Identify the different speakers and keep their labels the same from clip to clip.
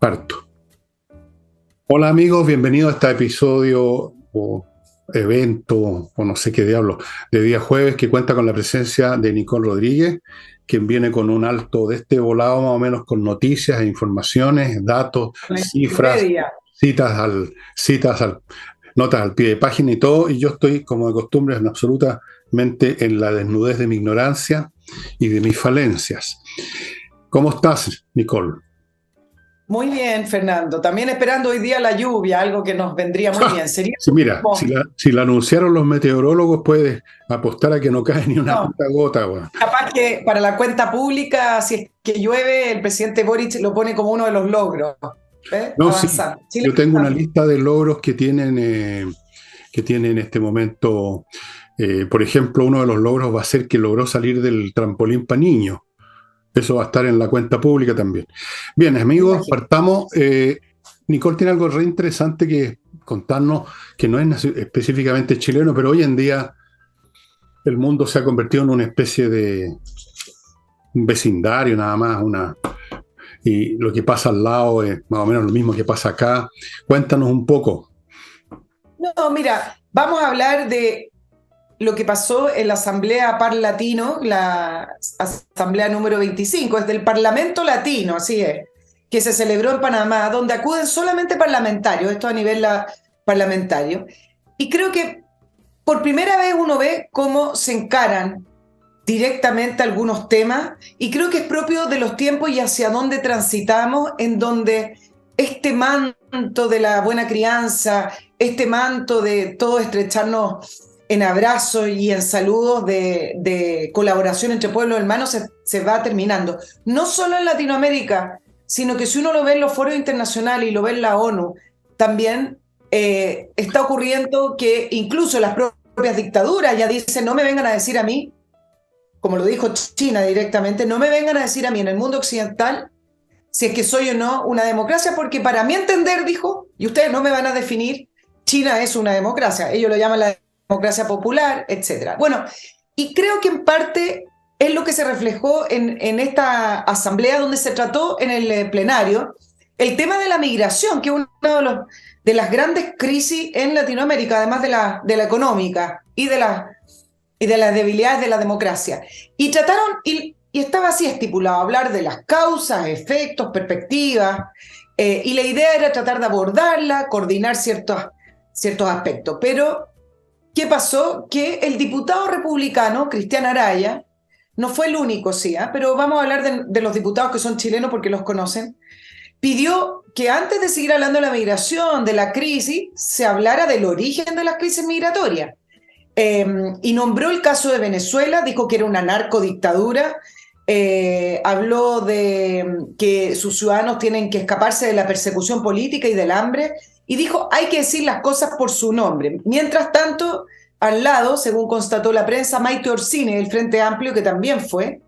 Speaker 1: Parto. Hola amigos, bienvenidos a este episodio o evento o no sé qué diablo de día jueves que cuenta con la presencia de Nicole Rodríguez, quien viene con un alto de este volado más o menos con noticias, e informaciones, datos,
Speaker 2: La
Speaker 1: cifras,
Speaker 2: enciclopedia.
Speaker 1: citas, notas al pie de página y todo, y yo estoy como de costumbre absolutamente en la desnudez de mi ignorancia y de mis falencias. ¿Cómo estás, Nicole?
Speaker 2: Muy bien, Fernando. También esperando hoy día la lluvia, algo que nos vendría muy bien. Sería
Speaker 1: Sí, mira, si
Speaker 2: como,
Speaker 1: la anunciaron los meteorólogos, puedes apostar a que no cae ni una
Speaker 2: no,
Speaker 1: puta gota, weón.
Speaker 2: capaz que para la cuenta pública, si es que llueve, el presidente Boric lo pone como uno de los logros. ¿Ves?
Speaker 1: No, sí,
Speaker 2: Avanzar. Chile
Speaker 1: yo tengo una
Speaker 2: avanzando.
Speaker 1: lista de logros que tienen en este momento. Por ejemplo, uno de los logros va a ser que logró salir del trampolín para niños. Eso va a estar en la cuenta pública también. Bien,
Speaker 2: Me
Speaker 1: amigos,
Speaker 2: imagino.
Speaker 1: partamos. Nicole tiene algo re interesante que contarnos, que no es específicamente chileno, pero hoy en día el mundo se ha convertido en una especie de un vecindario nada más, y lo que pasa al lado es más o menos lo mismo que pasa acá. Cuéntanos un poco.
Speaker 2: No, mira, vamos a hablar de lo que pasó en la Asamblea Par Latino, la Asamblea número 25, es del Parlamento Latino, así es, que se celebró en Panamá, donde acuden solamente parlamentarios, esto a nivel parlamentario. Y creo que por primera vez uno ve cómo se encaran directamente algunos temas y creo que es propio de los tiempos y hacia dónde transitamos, en donde este manto de la buena crianza, este manto de todo estrecharnos en abrazos y en saludos de colaboración entre pueblos hermanos se va terminando. No solo en Latinoamérica, sino que si uno lo ve en los foros internacionales y lo ve en la ONU, también está ocurriendo que incluso las propias dictaduras ya dicen, no me vengan a decir a mí, como lo dijo China directamente, no me vengan a decir a mí en el mundo occidental si es que soy o no una democracia, porque para mi entender, dijo, y ustedes no me van a definir, China es una democracia, ellos lo llaman la democracia popular, etc. Bueno, y creo que en parte es lo que se reflejó en esta asamblea donde se trató en el plenario el tema de la migración, que es uno de las grandes crisis en Latinoamérica, además de la económica y de las debilidades de la democracia. Y trataron, y estaba así estipulado, hablar de las causas, efectos, perspectivas, y la idea era tratar de abordarla, coordinar ciertos aspectos. Pero, ¿qué pasó? Que el diputado republicano, Cristian Araya, no fue el único, sí, pero vamos a hablar de los diputados que son chilenos porque los conocen, pidió que antes de seguir hablando de la migración, de la crisis, se hablara del origen de las crisis migratorias. Y nombró el caso de Venezuela, dijo que era una narcodictadura, habló de que sus ciudadanos tienen que escaparse de la persecución política y del hambre, y dijo hay que decir las cosas por su nombre. Mientras tanto, al lado, según constató la prensa, Maite Orsini del Frente Amplio, que también fue,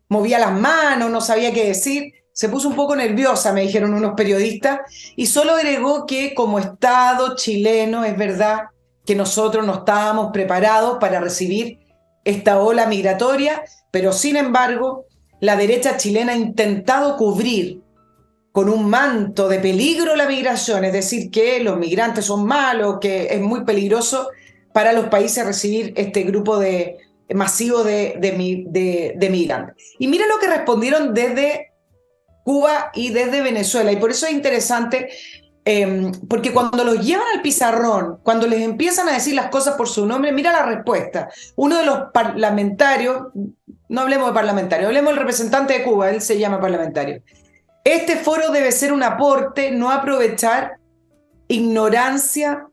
Speaker 2: movía las manos, no sabía qué decir, se puso un poco nerviosa, me dijeron unos periodistas, y solo agregó que como Estado chileno es verdad que nosotros no estábamos preparados para recibir esta ola migratoria, pero sin embargo la derecha chilena ha intentado cubrir con un manto de peligro la migración, es decir, que los migrantes son malos, que es muy peligroso para los países recibir este grupo masivo de migrantes. Y mira lo que respondieron desde Cuba y desde Venezuela, y por eso es interesante, porque cuando los llevan al pizarrón, cuando les empiezan a decir las cosas por su nombre, mira la respuesta. Uno de los parlamentarios, no hablemos de parlamentario, hablemos del representante de Cuba, él se llama parlamentario. Este foro debe ser un aporte, no aprovechar ignorancia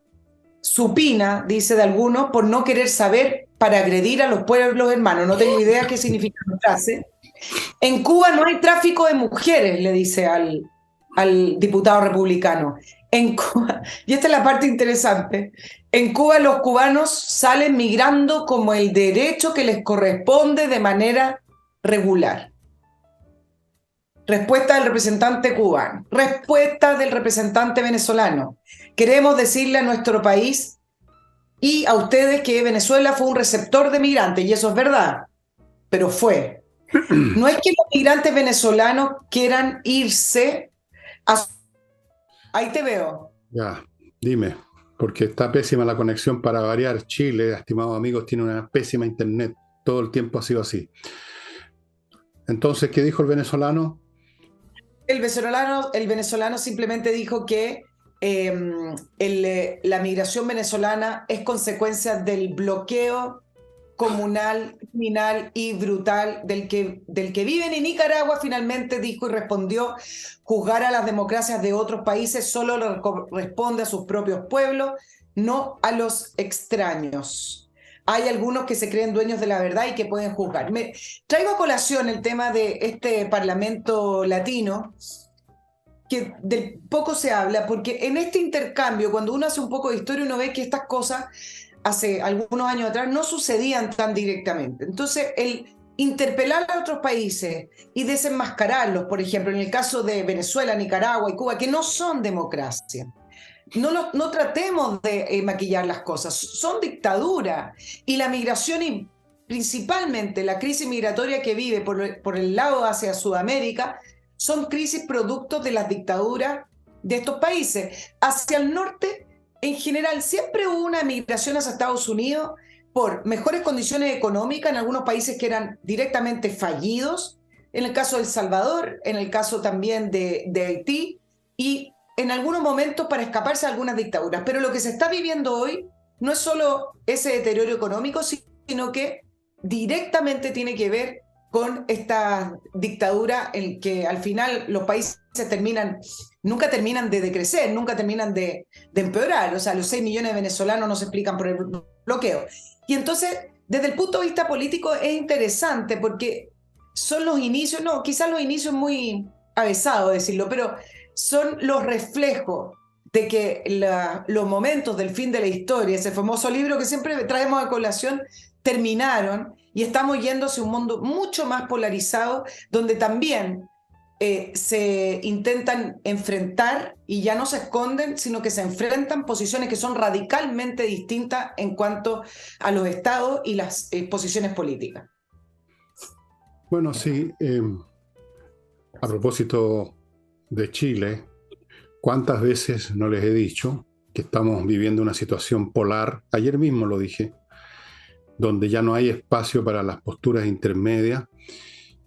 Speaker 2: supina, dice de algunos, por no querer saber para agredir a los pueblos hermanos. No tengo idea qué significa la frase. En Cuba no hay tráfico de mujeres, le dice al diputado republicano. En Cuba, y esta es la parte interesante, en Cuba los cubanos salen migrando como el derecho que les corresponde de manera regular. Respuesta del representante cubano. Respuesta del representante venezolano. Queremos decirle a nuestro país y a ustedes que Venezuela fue un receptor de migrantes, y eso es verdad, pero fue. No es que los migrantes venezolanos quieran irse a Ahí te veo.
Speaker 1: Ya, dime, porque está pésima la conexión para variar. Chile, estimados amigos, tiene una pésima internet. Todo el tiempo ha sido así. Entonces, ¿qué dijo el venezolano?
Speaker 2: El venezolano simplemente dijo que la migración venezolana es consecuencia del bloqueo comunal, criminal y brutal del que viven en Nicaragua. Finalmente dijo y respondió: juzgar a las democracias de otros países solo le corresponde a sus propios pueblos, no a los extraños. Hay algunos que se creen dueños de la verdad y que pueden juzgar. Traigo a colación el tema de este Parlamento latino, que del poco se habla, porque en este intercambio, cuando uno hace un poco de historia, uno ve que estas cosas hace algunos años atrás no sucedían tan directamente. Entonces, el interpelar a otros países y desenmascararlos, por ejemplo, en el caso de Venezuela, Nicaragua y Cuba, que no son democracia. No tratemos de maquillar las cosas, son dictaduras. Y la migración, y principalmente la crisis migratoria que vive por el lado hacia Sudamérica, son crisis producto de las dictaduras de estos países. Hacia el norte, en general, siempre hubo una migración hacia Estados Unidos por mejores condiciones económicas en algunos países que eran directamente fallidos, en el caso de El Salvador, en el caso también de Haití, y en algunos momentos para escaparse de algunas dictaduras. Pero lo que se está viviendo hoy no es solo ese deterioro económico, sino que directamente tiene que ver con esta dictadura en que al final los países nunca terminan de decrecer, nunca terminan de empeorar. O sea, los 6 millones de venezolanos no se explican por el bloqueo. Y entonces, desde el punto de vista político es interesante porque son los inicios, no, quizás los inicios es muy avesado decirlo, pero son los reflejos de que los momentos del fin de la historia, ese famoso libro que siempre traemos a colación, terminaron y estamos yendo hacia un mundo mucho más polarizado, donde también se intentan enfrentar y ya no se esconden, sino que se enfrentan posiciones que son radicalmente distintas en cuanto a los estados y las posiciones políticas.
Speaker 1: Bueno, sí, a propósito de Chile, ¿cuántas veces no les he dicho que estamos viviendo una situación polar? Ayer mismo lo dije, donde ya no hay espacio para las posturas intermedias.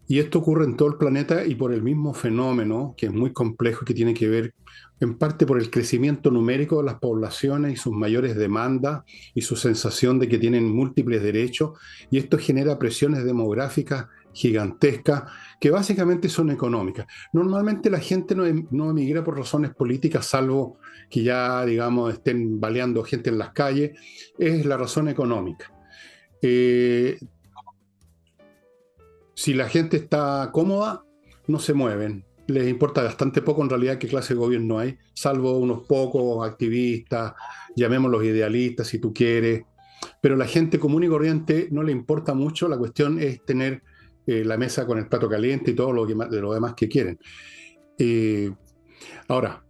Speaker 1: Y esto ocurre en todo el planeta y por el mismo fenómeno, que es muy complejo, que tiene que ver en parte por el crecimiento numérico de las poblaciones y sus mayores demandas y su sensación de que tienen múltiples derechos. Y esto genera presiones demográficas gigantescas que básicamente son económicas. Normalmente la gente no emigra por razones políticas, salvo que ya, digamos, estén baleando gente en las calles, es la razón económica. Eh, si la gente está cómoda, no se mueven. Les importa bastante poco en realidad qué clase de gobierno hay, salvo unos pocos activistas, llamémoslos idealistas si tú quieres. Pero la gente común y corriente no le importa mucho, la cuestión es tener la mesa con el plato caliente y todo de lo demás que quieren. Eh, Ahora,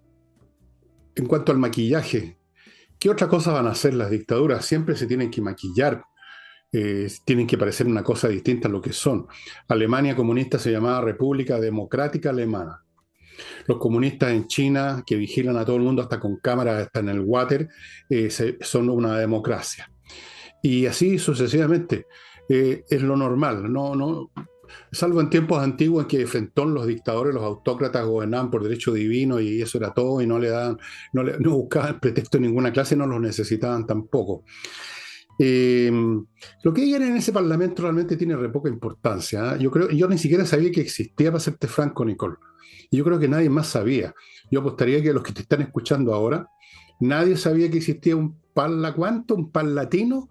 Speaker 1: en cuanto al maquillaje, ¿qué otra cosa van a hacer las dictaduras? Siempre se tienen que maquillar, tienen que parecer una cosa distinta a lo que son. Alemania comunista se llamaba República Democrática Alemana. Los comunistas en China, que vigilan a todo el mundo hasta con cámaras, hasta en el water, son una democracia. Y así sucesivamente. Es lo normal. Salvo en tiempos antiguos en que frente a los dictadores, los autócratas gobernaban por derecho divino y eso era todo y no buscaban pretexto en ninguna clase, no los necesitaban tampoco. Eh, lo que digan en ese parlamento realmente tiene re poca importancia, ¿eh? Yo ni siquiera sabía que existía, para serte franco, Nicole. Y yo creo que nadie más sabía. Yo apostaría que los que te están escuchando ahora, nadie sabía que existía un ¿cuánto? Un latino.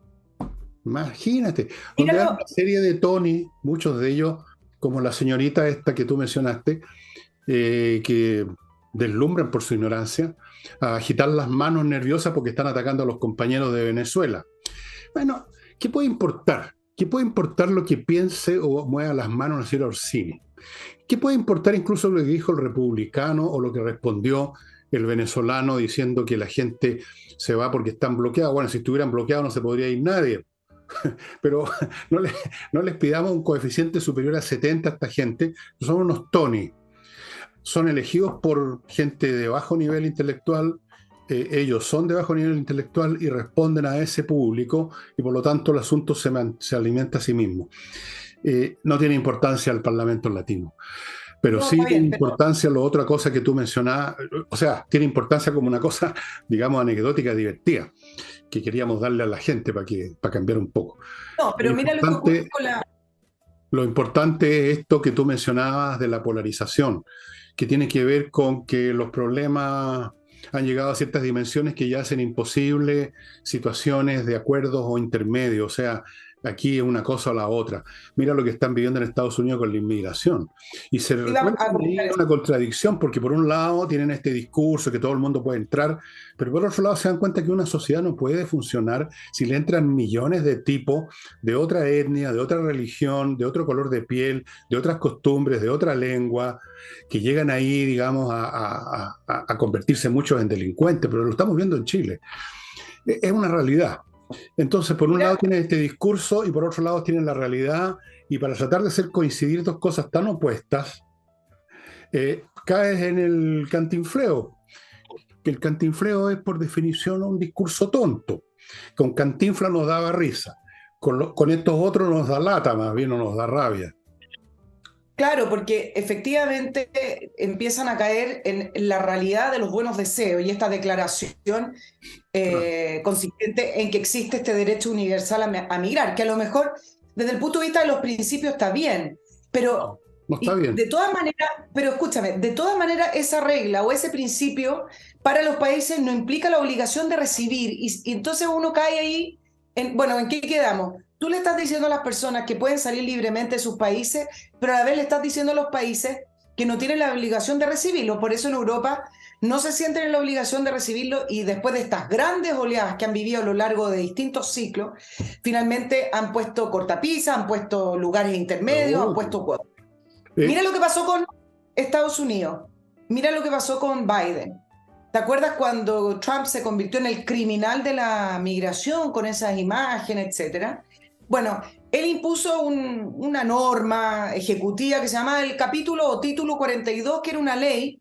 Speaker 1: Imagínate, donde hay
Speaker 2: Míralo,
Speaker 1: una serie de Tony, muchos de ellos, como la señorita esta que tú mencionaste, que deslumbran por su ignorancia, a agitar las manos nerviosas porque están atacando a los compañeros de Venezuela. Bueno, ¿qué puede importar? ¿Qué puede importar lo que piense o mueva las manos la señora Orsini? ¿Qué puede importar incluso lo que dijo el republicano o lo que respondió el venezolano diciendo que la gente se va porque están bloqueados? Bueno, si estuvieran bloqueados no se podría ir nadie. Pero no les pidamos un coeficiente superior a 70 a esta gente, son unos Tony. son elegidos por gente de bajo nivel intelectual, ellos son de bajo nivel intelectual y responden a ese público, y por lo tanto el asunto se alimenta a sí mismo. No tiene importancia el Parlamento latino. Pero
Speaker 2: No,
Speaker 1: sí
Speaker 2: está
Speaker 1: tiene
Speaker 2: bien, pero
Speaker 1: importancia la otra cosa que tú mencionabas, o sea, tiene importancia como una cosa, digamos, anecdótica, divertida, que queríamos darle a la gente para cambiar un poco.
Speaker 2: no,
Speaker 1: Lo
Speaker 2: pero mira lo que ocurre
Speaker 1: importante,
Speaker 2: con la.
Speaker 1: lo importante es esto que tú mencionabas de la polarización, que tiene que ver con que los problemas han llegado a ciertas dimensiones que ya hacen imposible situaciones de acuerdos o intermedios. O sea, aquí es una cosa o la otra. Mira lo que están viviendo en Estados Unidos con la inmigración. Y se
Speaker 2: Iba
Speaker 1: recuerda
Speaker 2: a
Speaker 1: que hay
Speaker 2: comentar eso.
Speaker 1: una contradicción, porque por un lado tienen este discurso que todo el mundo puede entrar, pero por otro lado se dan cuenta que una sociedad no puede funcionar si le entran millones de tipos de otra etnia, de otra religión, de otro color de piel, de otras costumbres, de otra lengua, que llegan ahí, digamos, a convertirse muchos en delincuentes, pero lo estamos viendo en Chile. Es una realidad. Entonces, por un lado
Speaker 2: Mira,
Speaker 1: tienen este discurso y por otro lado tienen la realidad, y para tratar de hacer coincidir dos cosas tan opuestas, caes en el cantinfleo, que el cantinfleo es por definición un discurso tonto. Con Cantinfla nos daba risa, con estos otros nos da lata, más bien no nos da rabia.
Speaker 2: claro, porque efectivamente empiezan a caer en la realidad de los buenos deseos y esta declaración
Speaker 1: Claro.
Speaker 2: consistente en que existe este derecho universal a migrar, que a lo mejor desde el punto de vista de los principios está bien, pero
Speaker 1: No, no está
Speaker 2: y
Speaker 1: bien.
Speaker 2: de todas maneras, pero escúchame, de todas maneras esa regla o ese principio para los países no implica la obligación de recibir y entonces uno cae ahí bueno, ¿en qué quedamos? Tú le estás diciendo a las personas que pueden salir libremente de sus países, pero a la vez le estás diciendo a los países que no tienen la obligación de recibirlo. Por eso en Europa no se sienten en la obligación de recibirlo y después de estas grandes oleadas que han vivido a lo largo de distintos ciclos, finalmente han puesto cortapisas, han puesto lugares intermedios, han
Speaker 1: Pero,
Speaker 2: puesto cuotas. Mira
Speaker 1: eh,
Speaker 2: lo que pasó con Estados Unidos, mira lo que pasó con Biden. ¿Te acuerdas cuando Trump se convirtió en el criminal de la migración con esas imágenes, etcétera? Bueno, él impuso una norma ejecutiva que se llamaba el capítulo o título 42, que era una ley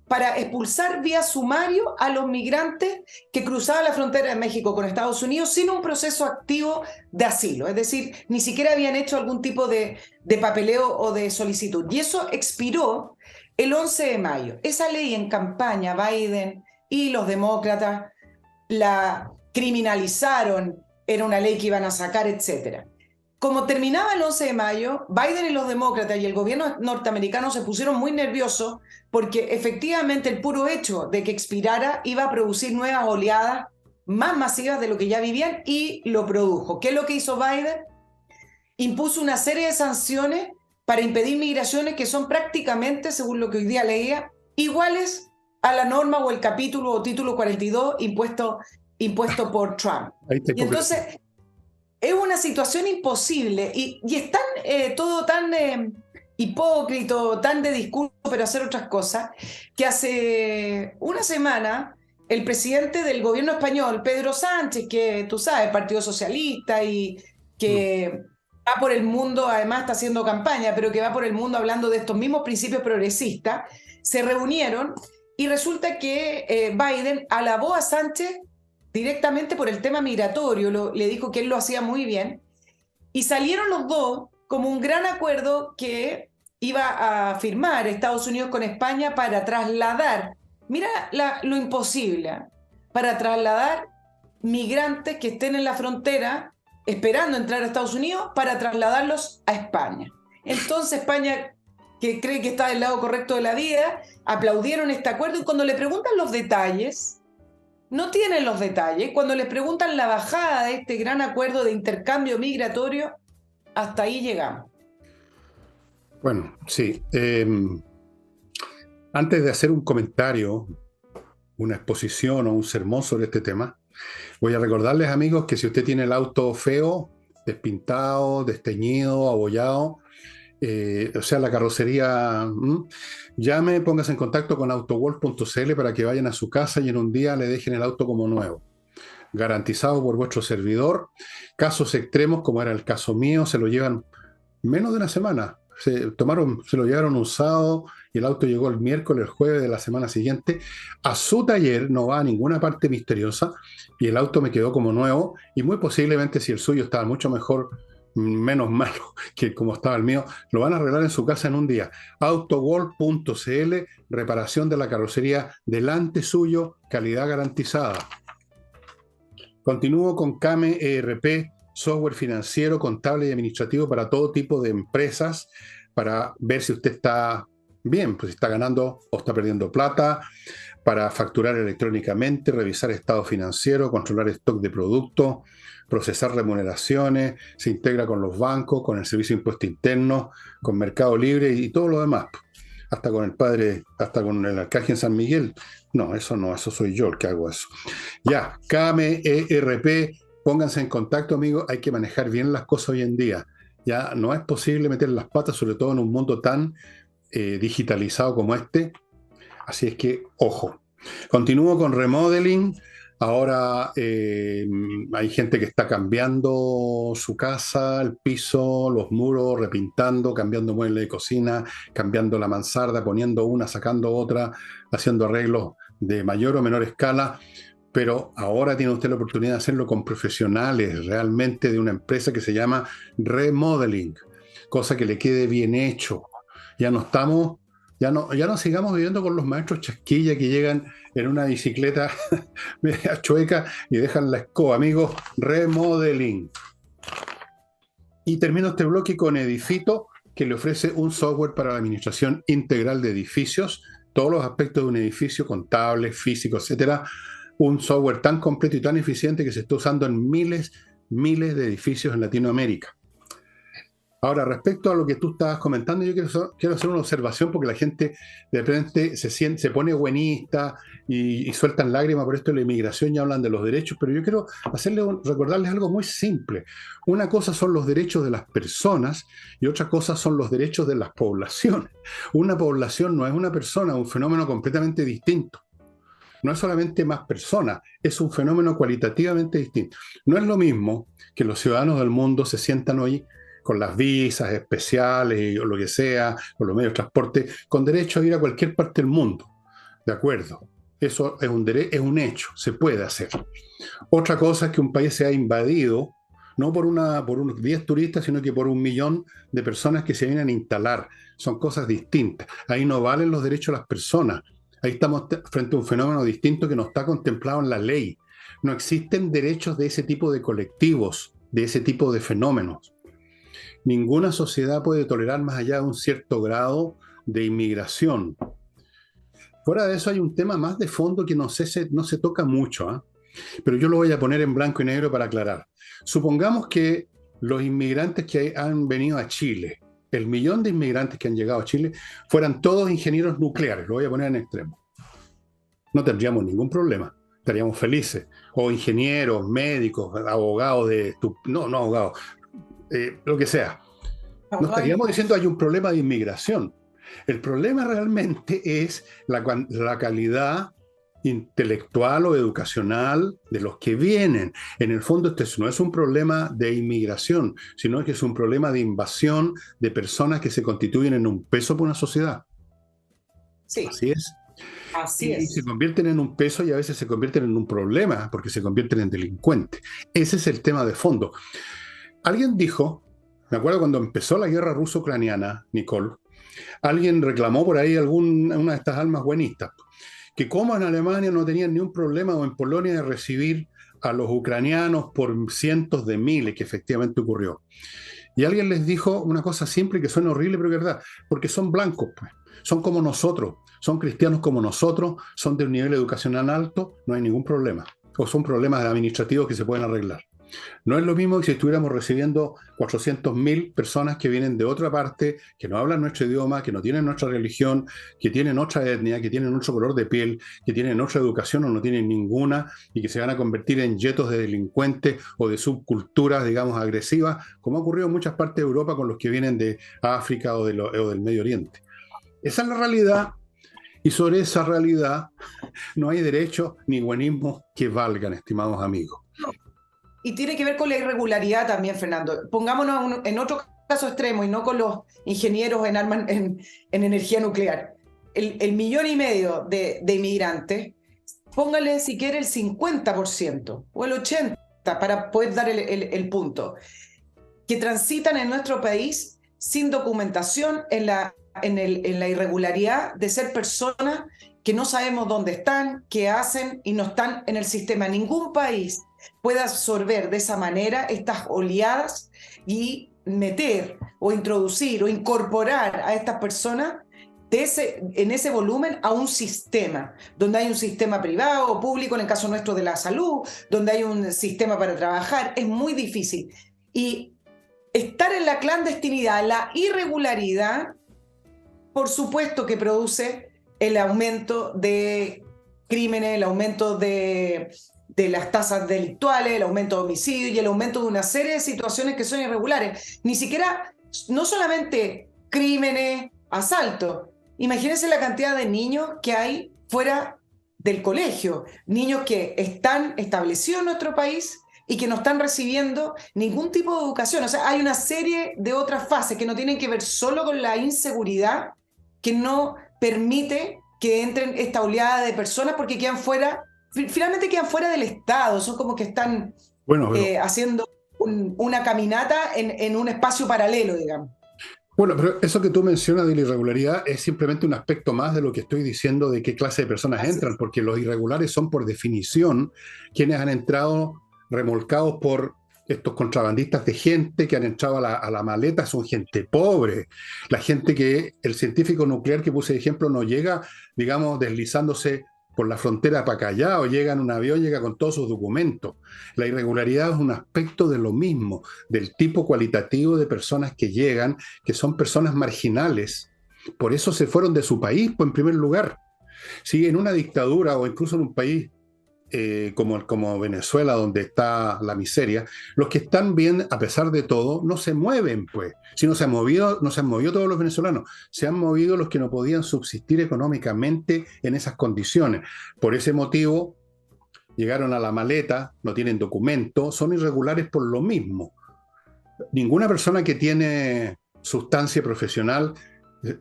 Speaker 2: para expulsar vía sumario a los migrantes que cruzaban la frontera de México con Estados Unidos sin un proceso activo de asilo. Es decir, ni siquiera habían hecho algún tipo de papeleo o de solicitud. Y eso expiró el 11 de mayo. Esa ley en campaña, Biden y los demócratas la criminalizaron, era una ley que iban a sacar, etcétera. Como terminaba el 11 de mayo, Biden y los demócratas y el gobierno norteamericano se pusieron muy nerviosos porque efectivamente el puro hecho de que expirara iba a producir nuevas oleadas más masivas de lo que ya vivían y lo produjo. ¿Qué es lo que hizo Biden? Impuso una serie de sanciones para impedir migraciones que son prácticamente, según lo que hoy día leía, iguales a la norma o el capítulo o título 42 impuesto por Trump.
Speaker 1: ahí está
Speaker 2: Y
Speaker 1: hipocresía.
Speaker 2: entonces es una situación imposible y es tan, todo tan hipócrita, tan de discurso, pero hacer otras cosas, que hace una semana el presidente del gobierno español, Pedro Sánchez, que tú sabes, Partido Socialista y
Speaker 1: Mm.
Speaker 2: que va por el mundo, además está haciendo campaña, pero que va por el mundo hablando de estos mismos principios progresistas, se reunieron y resulta que Biden alabó a Sánchez directamente por el tema migratorio, le dijo que él lo hacía muy bien, y salieron los dos como un gran acuerdo que iba a firmar Estados Unidos con España para trasladar, mira lo imposible, para trasladar migrantes que estén en la frontera esperando entrar a Estados Unidos para trasladarlos a España. Entonces España, que cree que está del lado correcto de la vida, aplaudieron este acuerdo y cuando le preguntan los detalles, no tienen los detalles. Cuando les preguntan la bajada de este gran acuerdo de intercambio migratorio, hasta ahí llegamos.
Speaker 1: Bueno, sí. Antes de hacer un comentario, una exposición o un sermón sobre este tema, voy a recordarles, amigos, que si usted tiene el auto feo, despintado, desteñido, abollado, o sea, la carrocería, llame, póngase en contacto con autoworld.cl para que vayan a su casa y en un día le dejen el auto como nuevo. Garantizado por vuestro servidor. Casos extremos, como era el caso mío, se lo llevan menos de una semana. Se lo llevaron un sábado y el auto llegó el miércoles, el jueves de la semana siguiente a su taller, no va a ninguna parte misteriosa, y el auto me quedó como nuevo, y muy posiblemente si el suyo estaba mucho mejor, menos malo que como estaba el mío, lo van a arreglar en su casa en un día. Autoworld.cl, reparación de la carrocería delante suyo, calidad garantizada. Continúo con Kame ERP, software financiero, contable y administrativo para todo tipo de empresas, para ver si usted está bien, pues si está ganando o está perdiendo plata, para facturar electrónicamente, revisar estado financiero, controlar stock de productos, procesar remuneraciones, se integra con los bancos, con el Servicio de Impuesto Interno, con Mercado Libre y todo lo demás. Hasta con el padre, hasta con el arcángel San Miguel. No, eso soy yo el que hago eso. Ya, KME ERP, pónganse en contacto, amigos, hay que manejar bien las cosas hoy en día. Ya no es posible meter las patas, sobre todo en un mundo tan digitalizado como este. Así es que, ojo. Continúo con remodeling. Ahora hay gente que está cambiando su casa, el piso, los muros, repintando, cambiando muebles de cocina, cambiando la mansarda, poniendo una, sacando otra, haciendo arreglos de mayor o menor escala. Pero ahora tiene usted la oportunidad de hacerlo con profesionales realmente de una empresa que se llama Remodeling, cosa que le quede bien hecho. Ya no estamos, ya no sigamos viviendo con los maestros chasquilla que llegan en una bicicleta media chueca y dejan la escoba. Amigos, Remodeling. Y termino este bloque con Edifito, que le ofrece un software para la administración integral de edificios, todos los aspectos de un edificio, contables, físicos, etcétera. Un software tan completo y tan eficiente que se está usando en miles de edificios en Latinoamérica. Ahora, respecto a lo que tú estabas comentando, yo quiero hacer una observación porque la gente de repente se pone buenista y sueltan lágrimas por esto de la inmigración y hablan de los derechos, pero yo quiero recordarles algo muy simple. Una cosa son los derechos de las personas y otra cosa son los derechos de las poblaciones. Una población no es una persona, es un fenómeno completamente distinto. No es solamente más personas, es un fenómeno cualitativamente distinto. No es lo mismo que los ciudadanos del mundo se sientan hoy con las visas especiales o lo que sea, con los medios de transporte, con derecho a ir a cualquier parte del mundo. De acuerdo. Eso es un hecho, se puede hacer. Otra cosa es que un país sea invadido, no por unos 10 turistas, sino que por 1 millón de personas que se vienen a instalar. Son cosas distintas. Ahí no valen los derechos de las personas. Ahí estamos frente a un fenómeno distinto que no está contemplado en la ley. No existen derechos de ese tipo de colectivos, de ese tipo de fenómenos. Ninguna sociedad puede tolerar más allá de un cierto grado de inmigración. Fuera de eso hay un tema más de fondo que no se toca mucho, ¿eh? Pero yo lo voy a poner en blanco y negro para aclarar. Supongamos que los inmigrantes que han venido a Chile, el 1 millón de inmigrantes que han llegado a Chile, fueran todos ingenieros nucleares, lo voy a poner en extremo. No tendríamos ningún problema, estaríamos felices. O ingenieros, médicos, abogados no abogados, lo que sea. No estaríamos diciendo hay un problema de inmigración. El problema realmente es la calidad intelectual o educacional de los que vienen. En el fondo, este no es un problema de inmigración, sino que es un problema de invasión de personas que se constituyen en un peso para una sociedad.
Speaker 2: Sí.
Speaker 1: Así es.
Speaker 2: Así es.
Speaker 1: Y se convierten en un peso y a veces se convierten en un problema porque se convierten en delincuentes. Ese es el tema de fondo. Alguien dijo, me acuerdo cuando empezó la guerra ruso-ucraniana, Nicole, alguien reclamó por ahí una de estas almas buenistas, que como en Alemania no tenían ni un problema o en Polonia de recibir a los ucranianos por cientos de miles, que efectivamente ocurrió. Y alguien les dijo una cosa simple que suena horrible, pero es verdad, porque son blancos, pues, son como nosotros, son cristianos como nosotros, son de un nivel educacional alto, no hay ningún problema. O son problemas administrativos que se pueden arreglar. No es lo mismo que si estuviéramos recibiendo 400.000 personas que vienen de otra parte, que no hablan nuestro idioma, que no tienen nuestra religión, que tienen otra etnia, que tienen otro color de piel, que tienen otra educación o no tienen ninguna, y que se van a convertir en yetos de delincuentes o de subculturas, digamos, agresivas, como ha ocurrido en muchas partes de Europa con los que vienen de África o del Medio Oriente. Esa es la realidad, y sobre esa realidad no hay derecho ni buenismo que valgan, estimados amigos.
Speaker 2: Y tiene que ver con la irregularidad también, Fernando. Pongámonos en otro caso extremo y no con los ingenieros en armas en energía nuclear, el 1,5 millones de inmigrantes, póngale si quiere el 50% o el 80% para poder dar el punto, que transitan en nuestro país sin documentación en la irregularidad de ser personas que no sabemos dónde están, qué hacen y no están en el sistema. Ningún país puede absorber de esa manera estas oleadas y meter o introducir o incorporar a estas personas en ese volumen a un sistema, donde hay un sistema privado o público, en el caso nuestro de la salud, donde hay un sistema para trabajar. Es muy difícil. Y estar en la clandestinidad, la irregularidad, por supuesto que produce el aumento de crímenes, el aumento de las tasas delictuales, el aumento de homicidios y el aumento de una serie de situaciones que son irregulares. Ni siquiera, no solamente crímenes, asaltos. Imagínense la cantidad de niños que hay fuera del colegio, niños que están establecidos en nuestro país y que no están recibiendo ningún tipo de educación. O sea, hay una serie de otras fases que no tienen que ver solo con la inseguridad, que no permite que entren esta oleada de personas porque quedan fuera, finalmente quedan fuera del Estado, son como que están haciendo una caminata en un espacio paralelo, digamos.
Speaker 1: Bueno, pero eso que tú mencionas de la irregularidad es simplemente un aspecto más de lo que estoy diciendo de qué clase de personas
Speaker 2: Así
Speaker 1: entran,
Speaker 2: es.
Speaker 1: porque los irregulares son por definición quienes han entrado remolcados por estos contrabandistas de gente que han entrado a la maleta, son gente pobre. La gente que el científico nuclear que puse de ejemplo no llega, digamos, deslizándose por la frontera para allá o llega en un avión, llega con todos sus documentos. La irregularidad es un aspecto de lo mismo, del tipo cualitativo de personas que llegan, que son personas marginales. Por eso se fueron de su país, pues, en primer lugar. Si en una dictadura o incluso en un país como Venezuela, donde está la miseria, los que están bien, a pesar de todo, no se mueven, pues. Si no se han movido, no se han movido todos los venezolanos, se han movido los que no podían subsistir económicamente en esas condiciones. Por ese motivo, llegaron a la maleta, no tienen documento, son irregulares por lo mismo. Ninguna persona que tiene sustancia profesional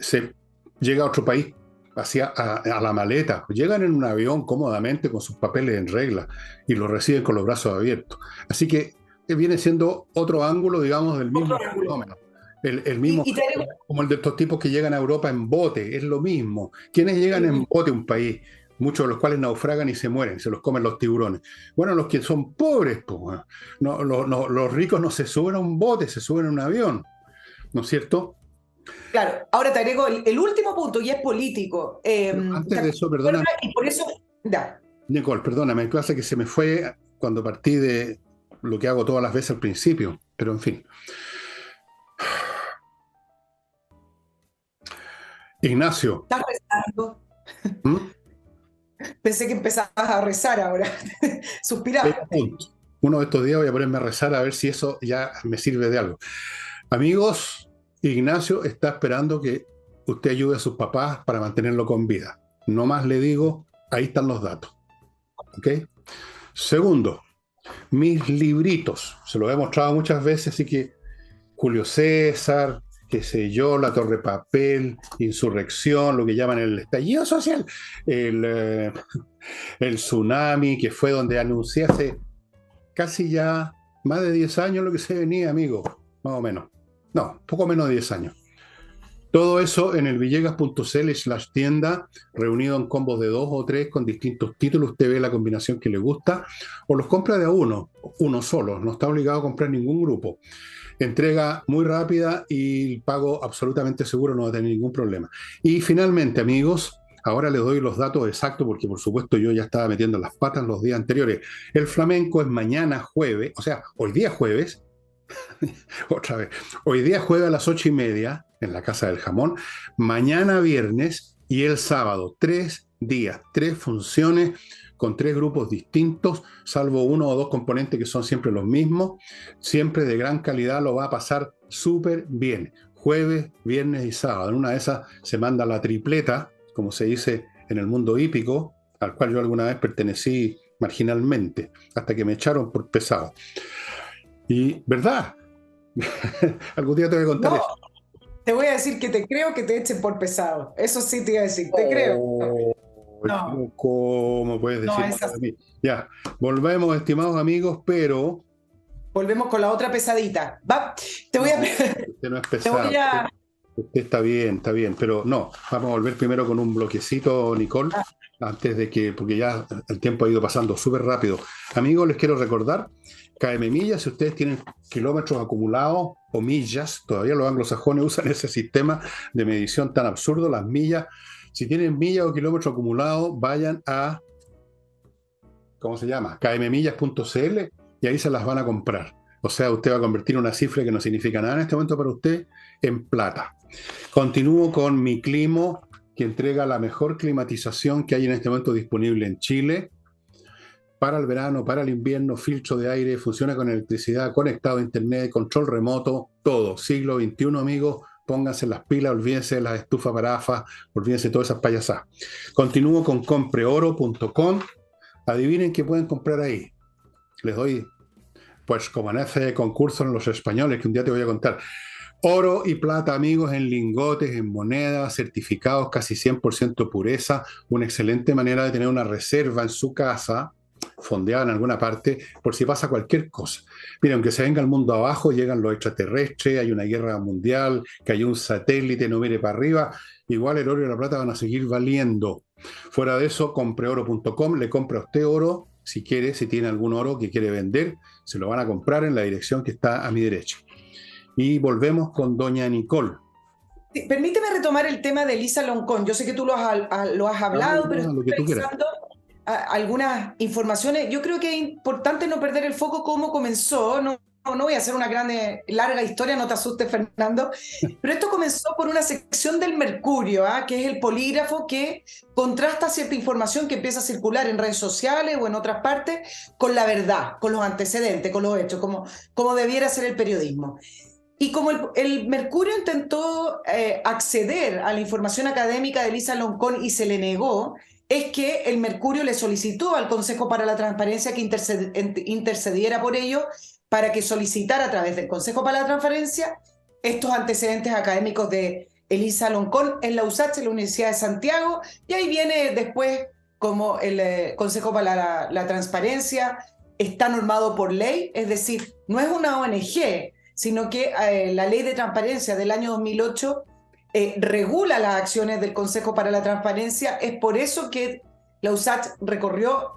Speaker 1: se llega a otro país a la maleta. Llegan en un avión cómodamente con sus papeles en regla y los reciben con los brazos abiertos. Así que viene siendo otro ángulo, digamos, del mismo fenómeno. El mismo
Speaker 2: Y tenemos,
Speaker 1: como el de estos tipos que llegan a Europa en bote, es lo mismo. ¿Quiénes llegan en bote a un país? Muchos de los cuales naufragan y se mueren, se los comen los tiburones. Bueno, los que son pobres, pues, no, los ricos no se suben a un bote, se suben a un avión, ¿no es cierto?
Speaker 2: claro, ahora te agrego el último punto y es político.
Speaker 1: Pero antes de eso, perdóname,
Speaker 2: Y por eso, ya,
Speaker 1: Nicole, perdóname, pasa que se me fue cuando partí de lo que hago todas las veces al principio, pero en fin. Ignacio,
Speaker 2: estás rezando.
Speaker 1: ¿m?
Speaker 2: Pensé que empezabas a rezar ahora. Suspiraste.
Speaker 1: Uno de estos días voy a ponerme a rezar a ver si eso ya me sirve de algo. Amigos, Ignacio está esperando que usted ayude a sus papás para mantenerlo con vida. No más le digo, ahí están los datos. ¿Ok? Segundo, mis libritos, se los he mostrado muchas veces, así que Julio César, qué sé yo, La Torre de Papel, Insurrección, lo que llaman el estallido social, el, el tsunami, que fue donde anuncié hace casi ya más de 10 años lo que se venía, amigo, más o menos. No, poco menos de 10 años. Todo eso en el villegas.cl/tienda, reunido en combos de 2 o 3 con distintos títulos. Usted ve la combinación que le gusta o los compra de a uno solo. No está obligado a comprar ningún grupo. Entrega muy rápida y pago absolutamente seguro, no va a tener ningún problema. Y finalmente, amigos, ahora les doy los datos exactos porque por supuesto yo ya estaba metiendo las patas los días anteriores. El flamenco es mañana jueves, o sea, hoy día jueves, otra vez, hoy día juega a las 8:30 en la Casa del Jamón, mañana viernes y el sábado, 3 días, 3 funciones con 3 grupos distintos, salvo 1 o 2 componentes que son siempre los mismos, siempre de gran calidad, lo va a pasar súper bien. Jueves, viernes y sábado. En una de esas se manda la tripleta, como se dice en el mundo hípico, al cual yo alguna vez pertenecí marginalmente, hasta que me echaron por pesado. Y, ¿verdad? Algún día te voy a contar
Speaker 2: No,
Speaker 1: eso.
Speaker 2: te voy a decir que te creo que te echen por pesado. Eso sí te iba a decir, te creo.
Speaker 1: Oh,
Speaker 2: No,
Speaker 1: pero ¿cómo puedes
Speaker 2: no
Speaker 1: decir
Speaker 2: es
Speaker 1: eso de
Speaker 2: así.
Speaker 1: mí? Ya, volvemos, estimados amigos, pero
Speaker 2: Volvemos con la otra pesadita. Va, te voy a,
Speaker 1: no, usted no es
Speaker 2: te voy
Speaker 1: pesado.
Speaker 2: a,
Speaker 1: Usted está bien, pero no, vamos a volver primero con un bloquecito, Nicole, antes de que, porque ya el tiempo ha ido pasando súper rápido. Amigos, les quiero recordar, KM millas, si ustedes tienen kilómetros acumulados o millas, todavía los anglosajones usan ese sistema de medición tan absurdo, las millas. Si tienen millas o kilómetros acumulados, vayan a, ¿cómo se llama? kmmillas.cl y ahí se las van a comprar. O sea, usted va a convertir una cifra que no significa nada en este momento para usted en plata. Continúo con Mi Climo, que entrega la mejor climatización que hay en este momento disponible en Chile. Para el verano, para el invierno, filtro de aire, funciona con electricidad, conectado a internet, control remoto, todo. Siglo XXI, amigos, pónganse las pilas, olvídense de las estufas parafas, olvídense de todas esas payasadas. Continúo con compreoro.com. Adivinen qué pueden comprar ahí. Les doy, pues como en ese concurso en los españoles, que un día te voy a contar. Oro y plata, amigos, en lingotes, en monedas, certificados casi 100% pureza, una excelente manera de tener una reserva en su casa, fondeada en alguna parte, por si pasa cualquier cosa. Mira, aunque se venga el mundo abajo, llegan los extraterrestres, hay una guerra mundial, que hay un satélite, no mire para arriba, igual el oro y la plata van a seguir valiendo. Fuera de eso, compreoro.com, le compra a usted oro, si quiere, si tiene algún oro que quiere vender, se lo van a comprar en la dirección que está a mi derecha. Y volvemos con doña Nicole.
Speaker 2: sí, permíteme retomar el tema de Elisa Loncón. Yo sé que tú lo has hablado, pero
Speaker 1: Lo
Speaker 2: estoy
Speaker 1: que tú quieras.
Speaker 2: revisando algunas informaciones. Yo creo que es importante no perder el foco cómo comenzó. No voy a hacer una larga historia, no te asustes, Fernando. Pero esto comenzó por una sección del Mercurio, que es el polígrafo que contrasta cierta información que empieza a circular en redes sociales o en otras partes con la verdad, con los antecedentes, con los hechos, como debiera ser el periodismo. Y como el Mercurio intentó acceder a la información académica de Elisa Loncón y se le negó, es que el Mercurio le solicitó al Consejo para la Transparencia que intercediera por ello para que solicitara a través del Consejo para la Transparencia estos antecedentes académicos de Elisa Loncón en la USACH, en la Universidad de Santiago, y ahí viene después como el Consejo para la Transparencia está normado por ley, es decir, no es una ONG, sino que la ley de transparencia del año 2008 regula las acciones del Consejo para la Transparencia. Es por eso que la USACH recurrió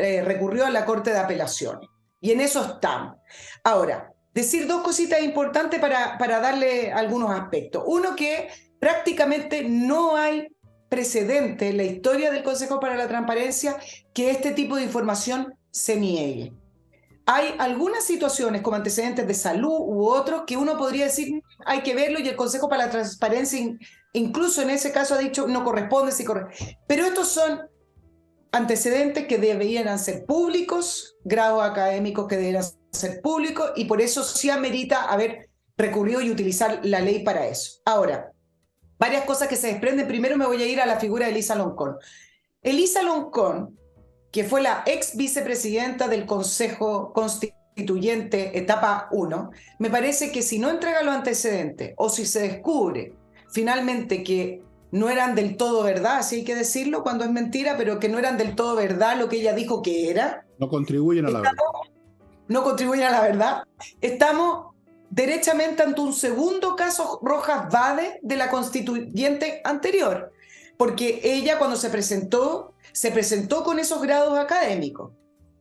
Speaker 2: a la Corte de Apelaciones. Y en eso estamos. Ahora, decir dos cositas importantes para darle algunos aspectos. Uno, que prácticamente no hay precedente en la historia del Consejo para la Transparencia que este tipo de información se niegue. Hay algunas situaciones como antecedentes de salud u otros que uno podría decir hay que verlo y el Consejo para la Transparencia incluso en ese caso ha dicho no corresponde, sí corresponde. Pero estos son antecedentes que deberían ser públicos, grados académicos que deberían ser públicos y por eso sí amerita haber recurrido y utilizar la ley para eso. Ahora, varias cosas que se desprenden. Primero me voy a ir a la figura de Elisa Loncón. Elisa Loncón, que fue la ex vicepresidenta del Consejo Constituyente etapa 1, me parece que si no entrega los antecedentes o si se descubre finalmente que no eran del todo verdad, así hay que decirlo cuando es mentira, pero que no eran del todo verdad lo que ella dijo que era,
Speaker 1: No contribuyen a la verdad.
Speaker 2: no contribuyen a la verdad, estamos derechamente ante un segundo caso Rojas Vade de la constituyente anterior, porque ella cuando se presentó con esos grados académicos.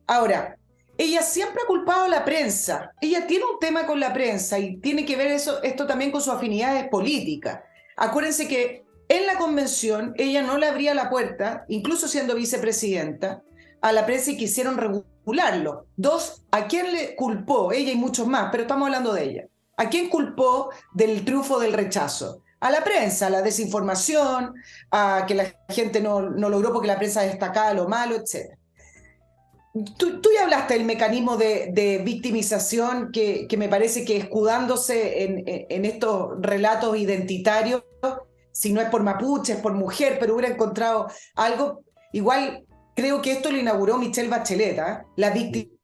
Speaker 2: Ahora, ella siempre ha culpado a la prensa, ella tiene un tema con la prensa y tiene que ver esto también con sus afinidades políticas. Acuérdense que en la convención ella no le abría la puerta, incluso siendo vicepresidenta, a la prensa y quisieron regularlo. Dos, ¿a quién le culpó? Ella y muchos más, pero estamos hablando de ella. ¿A quién culpó del triunfo del rechazo? A la prensa, a la desinformación, a que la gente no logró porque la prensa destacaba lo malo, etc. Tú ya hablaste del mecanismo de victimización que me parece que escudándose en estos relatos identitarios, si no es por mapuche, es por mujer, pero hubiera encontrado algo, igual creo que esto lo inauguró Michelle Bachelet, la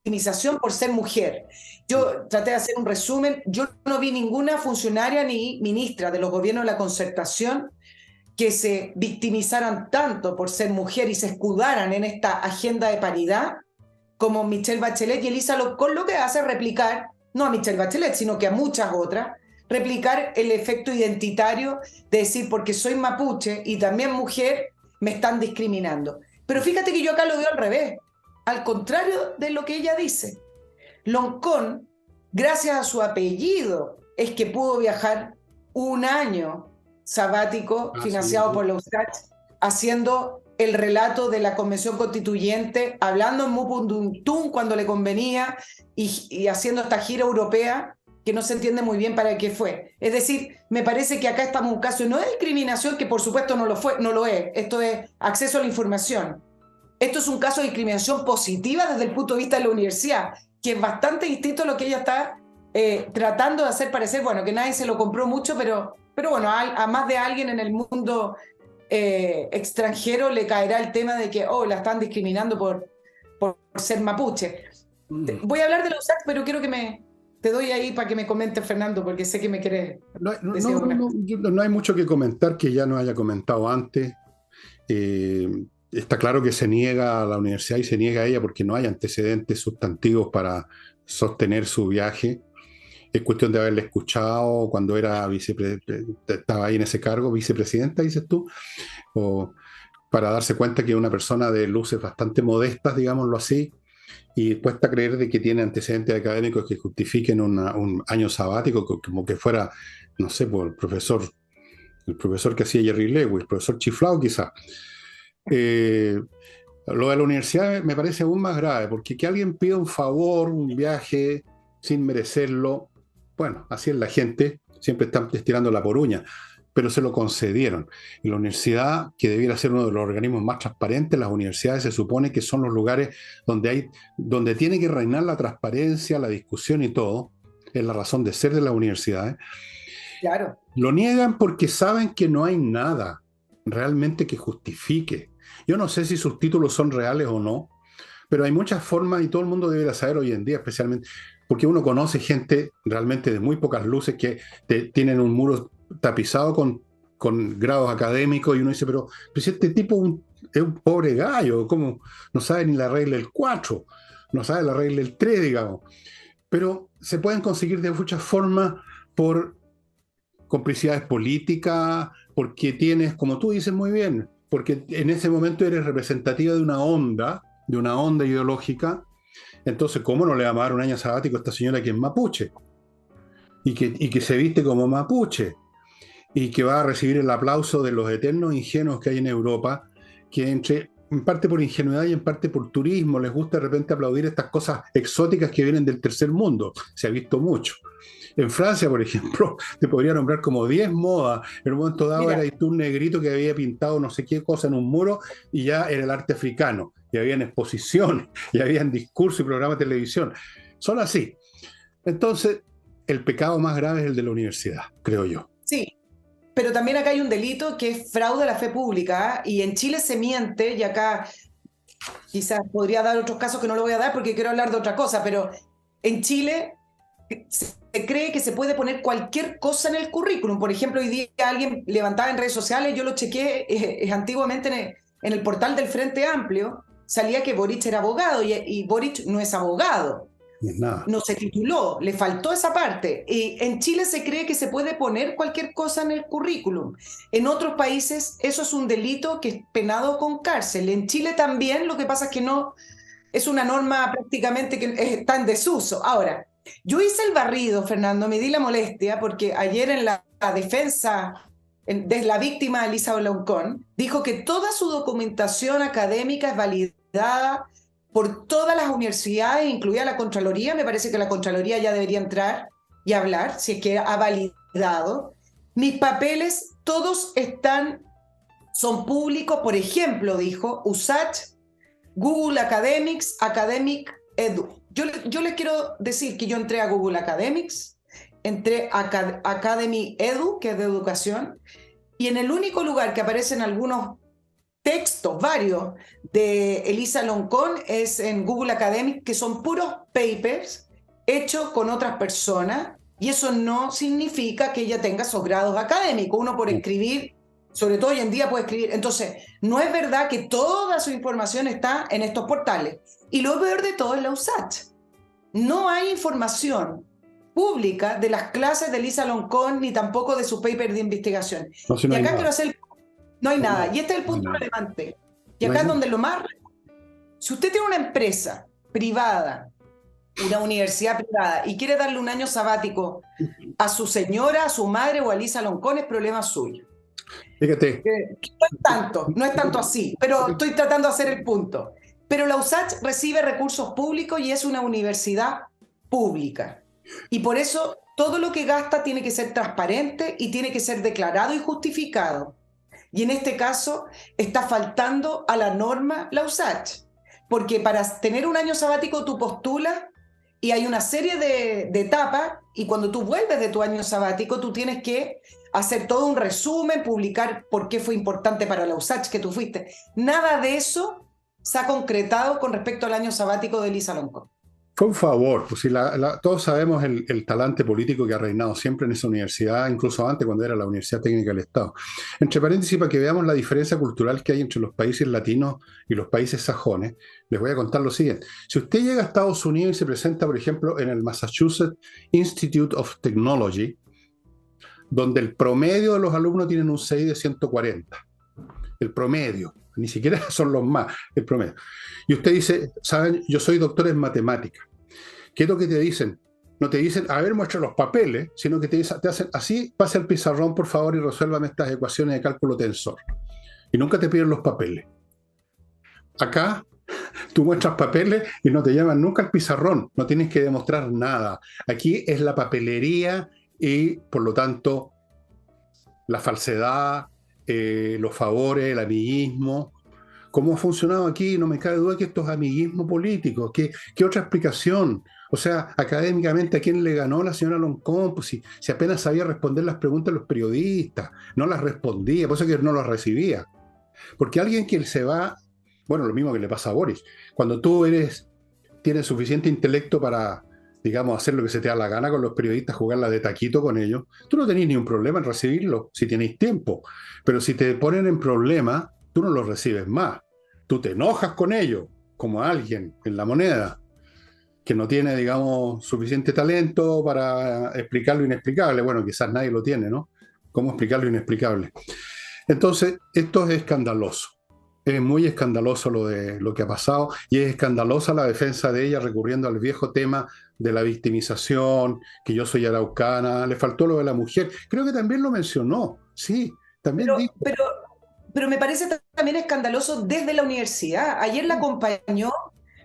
Speaker 2: victimización por ser mujer. Yo traté de hacer un resumen. Yo no vi ninguna funcionaria ni ministra de los gobiernos de la Concertación que se victimizaran tanto por ser mujer y se escudaran en esta agenda de paridad como Michelle Bachelet, y Elisa Loncón lo que hace es replicar, no a Michelle Bachelet, sino que a muchas otras, replicar el efecto identitario de decir, porque soy mapuche y también mujer, me están discriminando. Pero fíjate que yo acá lo veo al revés, al contrario de lo que ella dice. Loncón, gracias a su apellido, es que pudo viajar un año sabático financiado por la USACH, haciendo el relato de la Convención Constituyente, hablando en Mupunduntum cuando le convenía y haciendo esta gira europea que no se entiende muy bien para qué fue. Es decir, me parece que acá estamos en un caso no de discriminación, que por supuesto no lo es, esto es acceso a la información. Esto es un caso de discriminación positiva desde el punto de vista de la universidad, que es bastante distinto a lo que ella está tratando de hacer parecer, bueno, que nadie se lo compró mucho, pero bueno, a más de alguien en el mundo extranjero le caerá el tema de que, la están discriminando por ser mapuche. Voy a hablar de los USACH, pero quiero que te doy ahí para que me comente, Fernando, porque sé que me querés decir
Speaker 1: no hay mucho que comentar que ya no haya comentado antes. Está claro que se niega a la universidad y se niega a ella porque no hay antecedentes sustantivos para sostener su viaje. Es cuestión de haberle escuchado cuando era estaba ahí en ese cargo, vicepresidenta, dices tú, o para darse cuenta que es una persona de luces bastante modestas, digámoslo así, y cuesta creer de que tiene antecedentes académicos que justifiquen un año sabático, como que fuera, no sé, por el profesor que hacía Jerry Lewis, el profesor chiflado quizás. Lo de la universidad me parece aún más grave, porque que alguien pida un favor, un viaje, sin merecerlo, bueno, así es la gente, siempre están estirando la poruña, pero se lo concedieron. Y la universidad, que debiera ser uno de los organismos más transparentes, las universidades se supone que son los lugares donde tiene que reinar la transparencia, la discusión y todo, es la razón de ser de las universidades.
Speaker 2: Claro.
Speaker 1: Lo niegan porque saben que no hay nada realmente que justifique. Yo no sé si sus títulos son reales o no, pero hay muchas formas y todo el mundo debería saber hoy en día, especialmente porque uno conoce gente realmente de muy pocas luces que tienen un muro tapizado con grados académicos y uno dice, pero si este tipo es un pobre gallo, ¿cómo no sabe ni la regla del 4, no sabe la regla del 3, digamos? Pero se pueden conseguir de muchas formas por complicidades políticas, porque tienes, como tú dices muy bien, porque en ese momento eres representativa de una onda ideológica. Entonces, ¿cómo no le vamos a dar un año sabático a esta señora que es mapuche? Y que se viste como mapuche, y que va a recibir el aplauso de los eternos ingenuos que hay en Europa, que en parte por ingenuidad y en parte por turismo, les gusta de repente aplaudir estas cosas exóticas que vienen del tercer mundo. Se ha visto mucho. En Francia, por ejemplo, te podría nombrar como 10 modas. En un momento dado era un negrito que había pintado no sé qué cosa en un muro y ya era el arte africano. Y habían exposiciones, y habían discursos y programas de televisión. Son así. Entonces, el pecado más grave es el de la universidad, creo yo.
Speaker 2: Sí, pero también acá hay un delito que es fraude a la fe pública, y en Chile se miente, y acá quizás podría dar otros casos que no lo voy a dar porque quiero hablar de otra cosa, pero en Chile se cree que se puede poner cualquier cosa en el currículum. Por ejemplo, hoy día alguien levantaba en redes sociales, yo lo chequeé antiguamente en el portal del Frente Amplio, salía que Boric era abogado, y Boric no es abogado. No se tituló, le faltó esa parte. Y en Chile se cree que se puede poner cualquier cosa en el currículum. En otros países eso es un delito que es penado con cárcel. En Chile también, lo que pasa es que no, es una norma prácticamente que está en desuso. Ahora, yo hice el barrido, Fernando, me di la molestia, porque ayer en la defensa de la víctima Elisa Loncón dijo que toda su documentación académica es validada por todas las universidades, incluida la Contraloría. Me parece que la Contraloría ya debería entrar y hablar, si es que ha validado. Mis papeles, todos son públicos. Por ejemplo, dijo USACH, Google Academics, Academic Edu. Yo les quiero decir que yo entré a Google Academics, entré a Academy Edu, que es de educación, y en el único lugar que aparecen algunos textos, varios, de Elisa Loncón es en Google Academic, que son puros papers hechos con otras personas, y eso no significa que ella tenga esos grados académicos. Uno por escribir, sobre todo hoy en día puede escribir. Entonces, no es verdad que toda su información está en estos portales. Y lo peor de todo es la USACH. No hay información pública de las clases de Elisa Loncón, ni tampoco de su paper de investigación.
Speaker 1: No, si no
Speaker 2: y
Speaker 1: hay
Speaker 2: acá
Speaker 1: nada.
Speaker 2: quiero hacer... No hay
Speaker 1: No hay
Speaker 2: nada.
Speaker 1: nada.
Speaker 2: Y este es el
Speaker 1: No hay
Speaker 2: punto
Speaker 1: nada.
Speaker 2: relevante. Y
Speaker 1: No
Speaker 2: acá
Speaker 1: hay
Speaker 2: es donde
Speaker 1: nada.
Speaker 2: lo más... Si usted tiene una empresa privada, una universidad privada, y quiere darle un año sabático a su señora, a su madre o a Elisa Loncón, es problema suyo.
Speaker 1: Fíjate.
Speaker 2: No es tanto así, pero estoy tratando de hacer el punto. Pero la USACH recibe recursos públicos y es una universidad pública. Y por eso todo lo que gasta tiene que ser transparente y tiene que ser declarado y justificado. Y en este caso está faltando a la norma la USACH, porque para tener un año sabático tú postulas y hay una serie de etapas, y cuando tú vuelves de tu año sabático tú tienes que hacer todo un resumen, publicar por qué fue importante para la USACH que tú fuiste. Nada de eso se ha concretado con respecto al año sabático de Elisa Loncón.
Speaker 1: Fue un favor, pues si todos sabemos el talante político que ha reinado siempre en esa universidad, incluso antes cuando era la Universidad Técnica del Estado. Entre paréntesis, para que veamos la diferencia cultural que hay entre los países latinos y los países sajones, les voy a contar lo siguiente. Si usted llega a Estados Unidos y se presenta, por ejemplo, en el Massachusetts Institute of Technology, donde el promedio de los alumnos tienen un 6 de 140, el promedio, ni siquiera son los más, el promedio. Y usted dice, saben, yo soy doctor en matemática. ¿Qué es lo que te dicen? No te dicen, a ver, muestra los papeles, sino que te hacen así, pase al pizarrón, por favor, y resuélvame estas ecuaciones de cálculo tensor. Y nunca te piden los papeles. Acá, tú muestras papeles y no te llaman nunca al pizarrón, no tienes que demostrar nada. Aquí es la papelería y, por lo tanto, la falsedad, los favores, el amiguismo. ¿Cómo ha funcionado aquí? No me cabe duda que esto es amiguismo político. ¿Qué otra explicación? O sea, académicamente, ¿a quién le ganó la señora Loncón? Pues si apenas sabía responder las preguntas de los periodistas, no las respondía, por eso que no las recibía. Porque alguien que se va, bueno, lo mismo que le pasa a Boris, cuando tú tienes suficiente intelecto para, digamos, hacer lo que se te da la gana con los periodistas, jugarla de taquito con ellos, tú no tenés ni un problema en recibirlo, si tenéis tiempo. Pero si te ponen en problema, tú no los recibes más. Tú te enojas con ellos, como alguien en La Moneda, que no tiene, digamos, suficiente talento para explicar lo inexplicable. Bueno, quizás nadie lo tiene, ¿no? ¿Cómo explicar lo inexplicable? Entonces, esto es escandaloso. Es muy escandaloso lo que ha pasado y es escandalosa la defensa de ella recurriendo al viejo tema de la victimización, que yo soy araucana, le faltó lo de la mujer. Creo que también lo mencionó, sí, también dijo.
Speaker 2: Pero me parece también escandaloso desde la universidad. Ayer la acompañó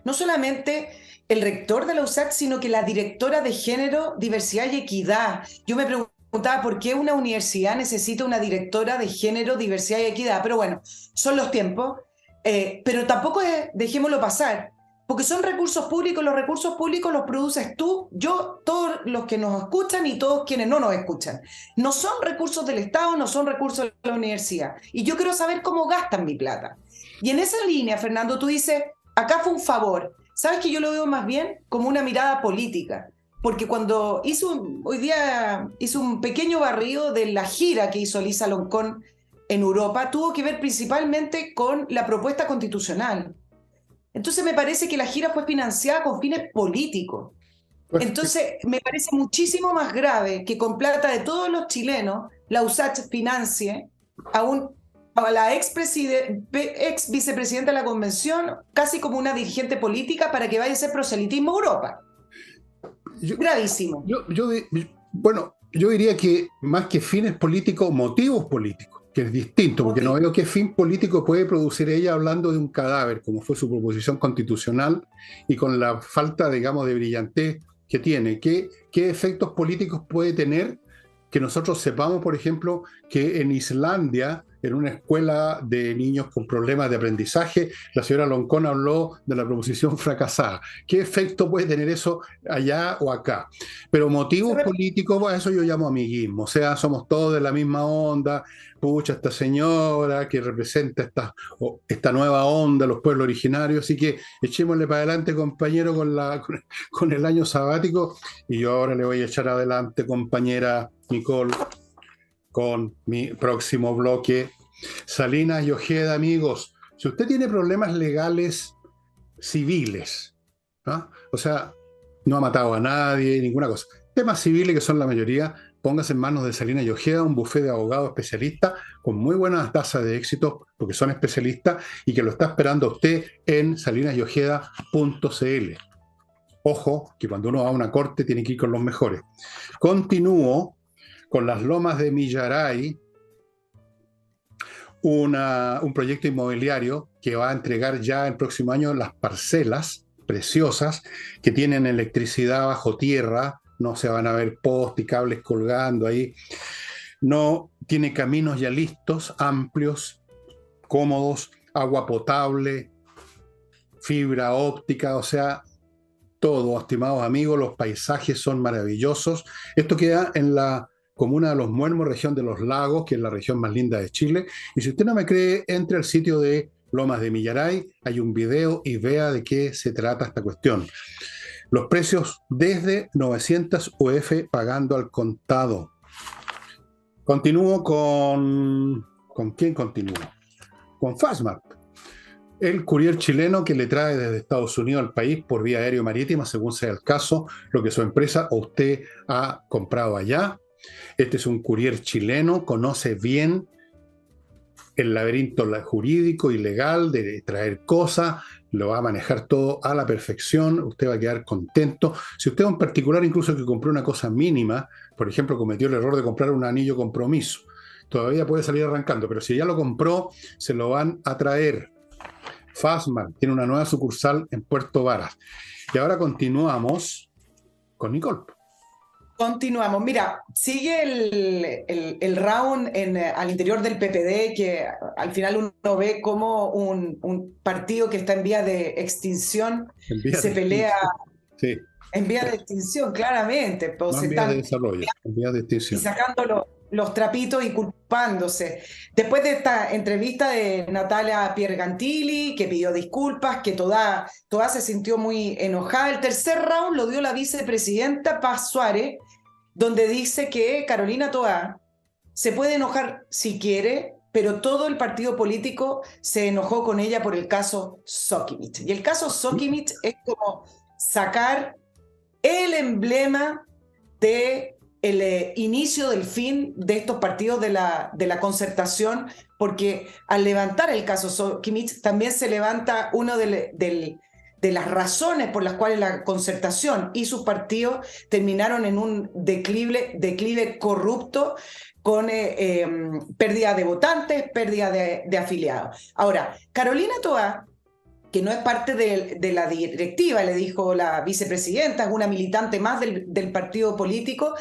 Speaker 2: no solamente el rector de la USACH, sino que la directora de Género, Diversidad y Equidad. Yo me preguntaba por qué una universidad necesita una directora de Género, Diversidad y Equidad, pero bueno, son los tiempos. Pero tampoco dejémoslo pasar, porque son recursos públicos, los recursos públicos los produces tú, yo, todos los que nos escuchan y todos quienes no nos escuchan. No son recursos del Estado, no son recursos de la universidad. Y yo quiero saber cómo gastan mi plata. Y en esa línea, Fernando, tú dices, acá fue un favor. ¿Sabes que yo lo veo más bien como una mirada política? Porque cuando hoy día hizo un pequeño barrido de la gira que hizo Elisa Loncón en Europa, tuvo que ver principalmente con la propuesta constitucional. Entonces me parece que la gira fue financiada con fines políticos.
Speaker 1: Pues,
Speaker 2: Entonces me parece muchísimo más grave que con plata de todos los chilenos la USACH financie a la ex vicepresidenta de la convención casi como una dirigente política para que vaya a hacer proselitismo a Europa. Gravísimo.
Speaker 1: Bueno, yo diría que más que fines políticos, motivos políticos, que es distinto, porque no veo qué fin político puede producir ella hablando de un cadáver, como fue su proposición constitucional, y con la falta, digamos, de brillantez que tiene. ¿Qué efectos políticos puede tener que nosotros sepamos, por ejemplo, que en Islandia en una escuela de niños con problemas de aprendizaje, la señora Loncón habló de la proposición fracasada. ¿Qué efecto puede tener eso allá o acá? Pero motivos políticos, pues, eso yo llamo amiguismo. O sea, somos todos de la misma onda. Pucha, esta señora que representa esta nueva onda, los pueblos originarios. Así que echémosle para adelante, compañero, con el año sabático. Y yo ahora le voy a echar adelante, compañera Nicole, con mi próximo bloque. Salinas y Ojeda, amigos, si usted tiene problemas legales civiles, ¿no? O sea, no ha matado a nadie, ninguna cosa, temas civiles que son la mayoría, póngase en manos de Salinas y Ojeda, un bufete de abogados especialistas con muy buenas tasas de éxito, porque son especialistas, y que lo está esperando a usted en salinasyojeda.cl. Ojo, que cuando uno va a una corte tiene que ir con los mejores. Continúo con las Lomas de Millaray, un proyecto inmobiliario que va a entregar ya el próximo año las parcelas preciosas que tienen electricidad bajo tierra, no se van a ver postes y cables colgando ahí, no tiene caminos ya listos, amplios, cómodos, agua potable, fibra óptica, o sea, todo, estimados amigos, los paisajes son maravillosos. Esto queda en la comuna de Los Muermos, región de Los Lagos, que es la región más linda de Chile. Y si usted no me cree, entre al sitio de Lomas de Millaray, hay un video y vea de qué se trata esta cuestión. Los precios desde 900 UF pagando al contado. Continúo con... ¿Con quién continúo? Con Fastmark, el courier chileno que le trae desde Estados Unidos al país por vía aérea o marítima, según sea el caso, lo que su empresa o usted ha comprado allá. Este es un courier chileno, conoce bien el laberinto jurídico y legal de traer cosas, lo va a manejar todo a la perfección, usted va a quedar contento. Si usted es un particular incluso que compró una cosa mínima, por ejemplo, cometió el error de comprar un anillo compromiso, todavía puede salir arrancando, pero si ya lo compró, se lo van a traer. Fastmark tiene una nueva sucursal en Puerto Varas. Y ahora continuamos con Nicole.
Speaker 2: Continuamos. Mira, sigue el round al interior del PPD, que al final uno ve como un partido que está en vía de extinción se pelea
Speaker 1: sí,
Speaker 2: en vía de extinción, claramente. Pues
Speaker 1: no en vías de desarrollo, en vías de extinción.
Speaker 2: Y sacando los trapitos y culpándose. Después de esta entrevista de Natalia Piergantili, que pidió disculpas, que toda se sintió muy enojada, el tercer round lo dio la vicepresidenta Paz Suárez, donde dice que Carolina Toá se puede enojar si quiere, pero todo el partido político se enojó con ella por el caso Sokimich. Y el caso Sokimich es como sacar el emblema de el inicio del fin de estos partidos de la concertación, porque al levantar el caso Sokimich también se levanta uno de las razones por las cuales la concertación y sus partidos terminaron en un declive corrupto, con pérdida de votantes, pérdida de afiliados. Ahora, Carolina Toá, que no es parte de la directiva, le dijo la vicepresidenta, es una militante más del partido político,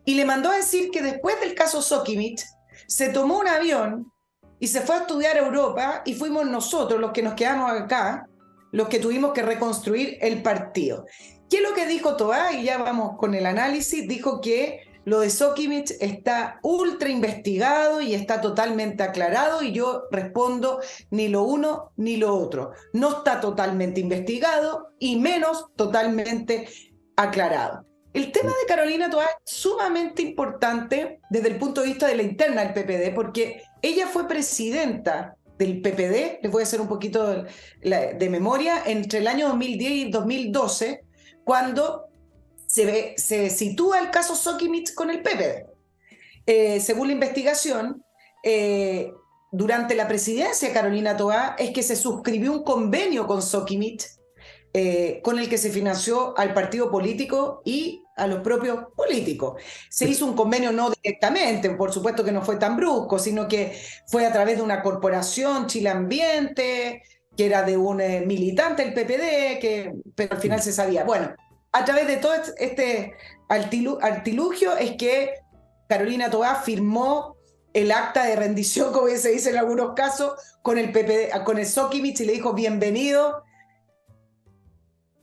Speaker 2: y le mandó a decir que después del caso Sokimich se tomó un avión y se fue a estudiar a Europa, y fuimos nosotros los que nos quedamos acá, los que tuvimos que reconstruir el partido. ¿Qué es lo que dijo Toá? Y ya vamos con el análisis. Dijo que lo de Sokimich está ultra investigado y está totalmente aclarado, y yo respondo, ni lo uno ni lo otro. No está totalmente investigado y menos totalmente aclarado. El tema de Carolina Toá es sumamente importante desde el punto de vista de la interna del PPD, porque ella fue presidenta del PPD, les voy a hacer un poquito de memoria, entre el año 2010 y 2012, cuando se sitúa el caso Sokimich con el PPD. Según la investigación, durante la presidencia de Carolina Toá es que se suscribió un convenio con Sokimich, con el que se financió al partido político y a los propios políticos. Se hizo un convenio no directamente, por supuesto que no fue tan brusco, sino que fue a través de una corporación, Chile Ambiente, que era de un militante del PPD, pero al final se sabía. Bueno, a través de todo este artilugio es que Carolina Toá firmó el acta de rendición, como se dice en algunos casos, con el PPD, con el Sokimich, y le dijo: bienvenido,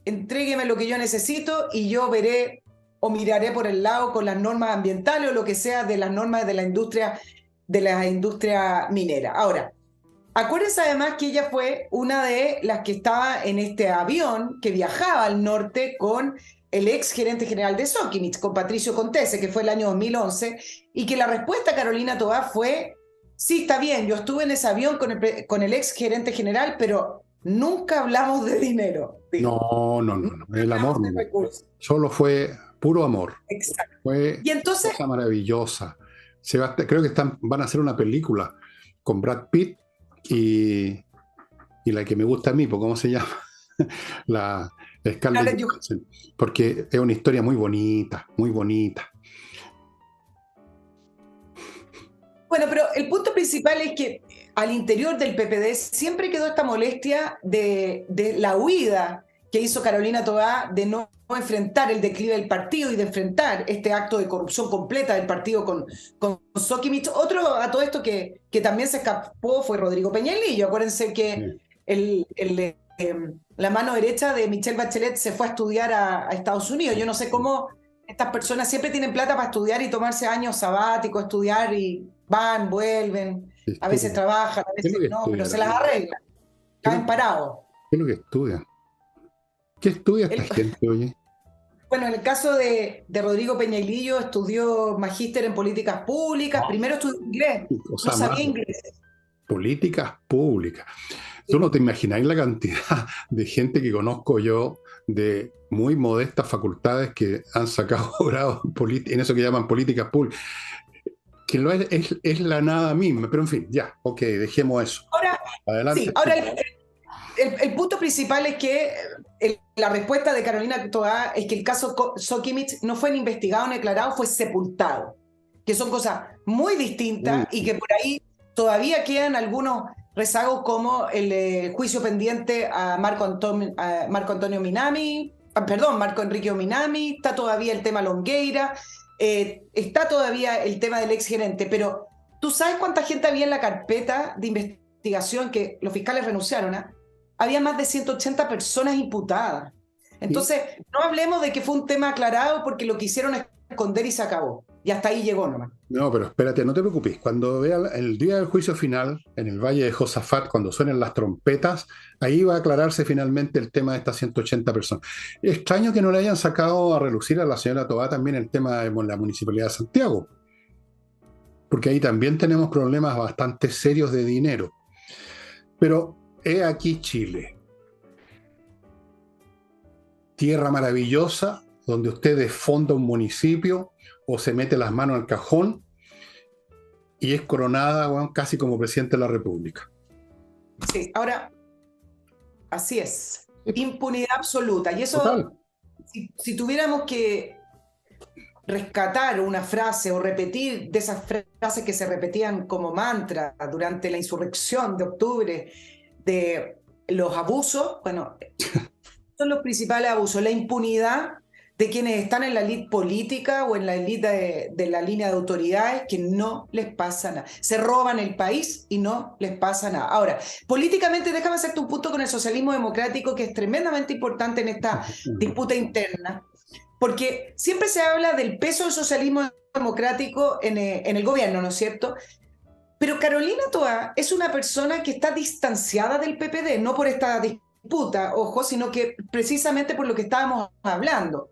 Speaker 2: entrégueme lo que yo necesito y yo veré o miraré por el lado con las normas ambientales o lo que sea de las normas de la industria minera. Ahora, acuérdense además que ella fue una de las que estaba en este avión que viajaba al norte con el ex gerente general de Sokimich, con Patricio Contese, que fue el año 2011, y que la respuesta a Carolina Toá fue: sí, está bien, yo estuve en ese avión con el ex gerente general, pero nunca hablamos de dinero.
Speaker 1: No, no, no, no. El amor
Speaker 2: De recursos.
Speaker 1: solo fue puro amor.
Speaker 2: Exacto.
Speaker 1: Fue
Speaker 2: Y entonces,
Speaker 1: cosa maravillosa. Creo que van a hacer una película con Brad Pitt y, y la que me gusta a mí, ¿cómo se llama? La Scarlett Johansson. Porque es una historia muy bonita, muy bonita.
Speaker 2: bueno, pero el punto principal es que al interior del PPD siempre quedó esta molestia de la huida que hizo Carolina Toá de no enfrentar el declive del partido y de enfrentar este acto de corrupción completa del partido con Sokimich. Otro a todo esto que también se escapó fue Rodrigo Peñalillo. Acuérdense que la mano derecha de Michelle Bachelet se fue a estudiar a Estados Unidos. Yo no sé cómo estas personas siempre tienen plata para estudiar y tomarse años sabáticos, estudiar, y van, vuelven, a veces trabajan, a veces no, pero se las arreglan, caen parados.
Speaker 1: ¿Qué es lo que estudian? ¿Qué estudia esta gente, oye?
Speaker 2: Bueno, en el caso de Rodrigo Peñalillo, estudió magíster en políticas públicas. Primero estudió inglés, no sabía inglés.
Speaker 1: Políticas públicas. Tú no te imagináis la cantidad de gente que conozco yo de muy modestas facultades que han sacado grado en eso que llaman políticas públicas, que es la nada misma, pero en fin, ya, ok, dejemos eso.
Speaker 2: Ahora,
Speaker 1: adelante.
Speaker 2: Sí, ahora el punto principal es que la respuesta de Carolina Toá es que el caso Sokimich no fue ni investigado ni declarado, fue sepultado, que son cosas muy distintas y que por ahí todavía quedan algunos rezagos, como el juicio pendiente a Marco Antonio Minami, Marco Enrique Minami, está todavía el tema Longueira, está todavía el tema del exgerente, pero ¿tú sabes cuánta gente había en la carpeta de investigación que los fiscales renunciaron? Había más de 180 personas imputadas. Entonces, no hablemos de que fue un tema aclarado porque lo quisieron esconder y se acabó. Y hasta ahí llegó nomás.
Speaker 1: No, pero espérate, no te preocupes. Cuando vea el día del juicio final, en el Valle de Josafat, cuando suenen las trompetas, ahí va a aclararse finalmente el tema de estas 180 personas. Es extraño que no le hayan sacado a relucir a la señora Toá también el tema de la Municipalidad de Santiago, porque ahí también tenemos problemas bastante serios de dinero. Pero he aquí Chile. Tierra maravillosa, donde usted desfonda un municipio o se mete las manos al cajón y es coronada, bueno, casi como presidente de la República.
Speaker 2: Sí, ahora, así es. Impunidad absoluta. Y eso, si tuviéramos que rescatar una frase o repetir de esas frases que se repetían como mantra durante la insurrección de octubre, de los abusos, bueno, son los principales abusos. La impunidad de quienes están en la elite política o en la elite de la línea de autoridades, que no les pasa nada. Se roban el país y no les pasa nada. Ahora, políticamente, déjame hacerte un punto con el socialismo democrático, que es tremendamente importante en esta disputa interna, porque siempre se habla del peso del socialismo democrático en el gobierno, ¿no es cierto? Pero Carolina Toá es una persona que está distanciada del PPD, no por esta disputa, ojo, sino que precisamente por lo que estábamos hablando.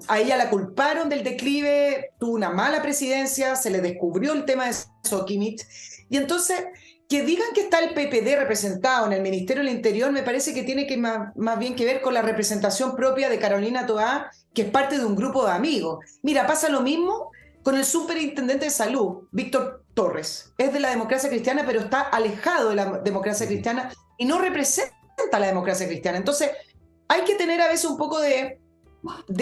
Speaker 2: A ella la culparon del declive, tuvo una mala presidencia, se le descubrió el tema de Sokimich, y entonces que digan que está el PPD representado en el Ministerio del Interior me parece que tiene que más bien que ver con la representación propia de Carolina Toá, que es parte de un grupo de amigos. Mira, pasa lo mismo con el superintendente de salud, Víctor Torres. Es de la democracia cristiana, pero está alejado de la democracia cristiana y no representa a la democracia cristiana. Entonces, hay que tener a veces un poco de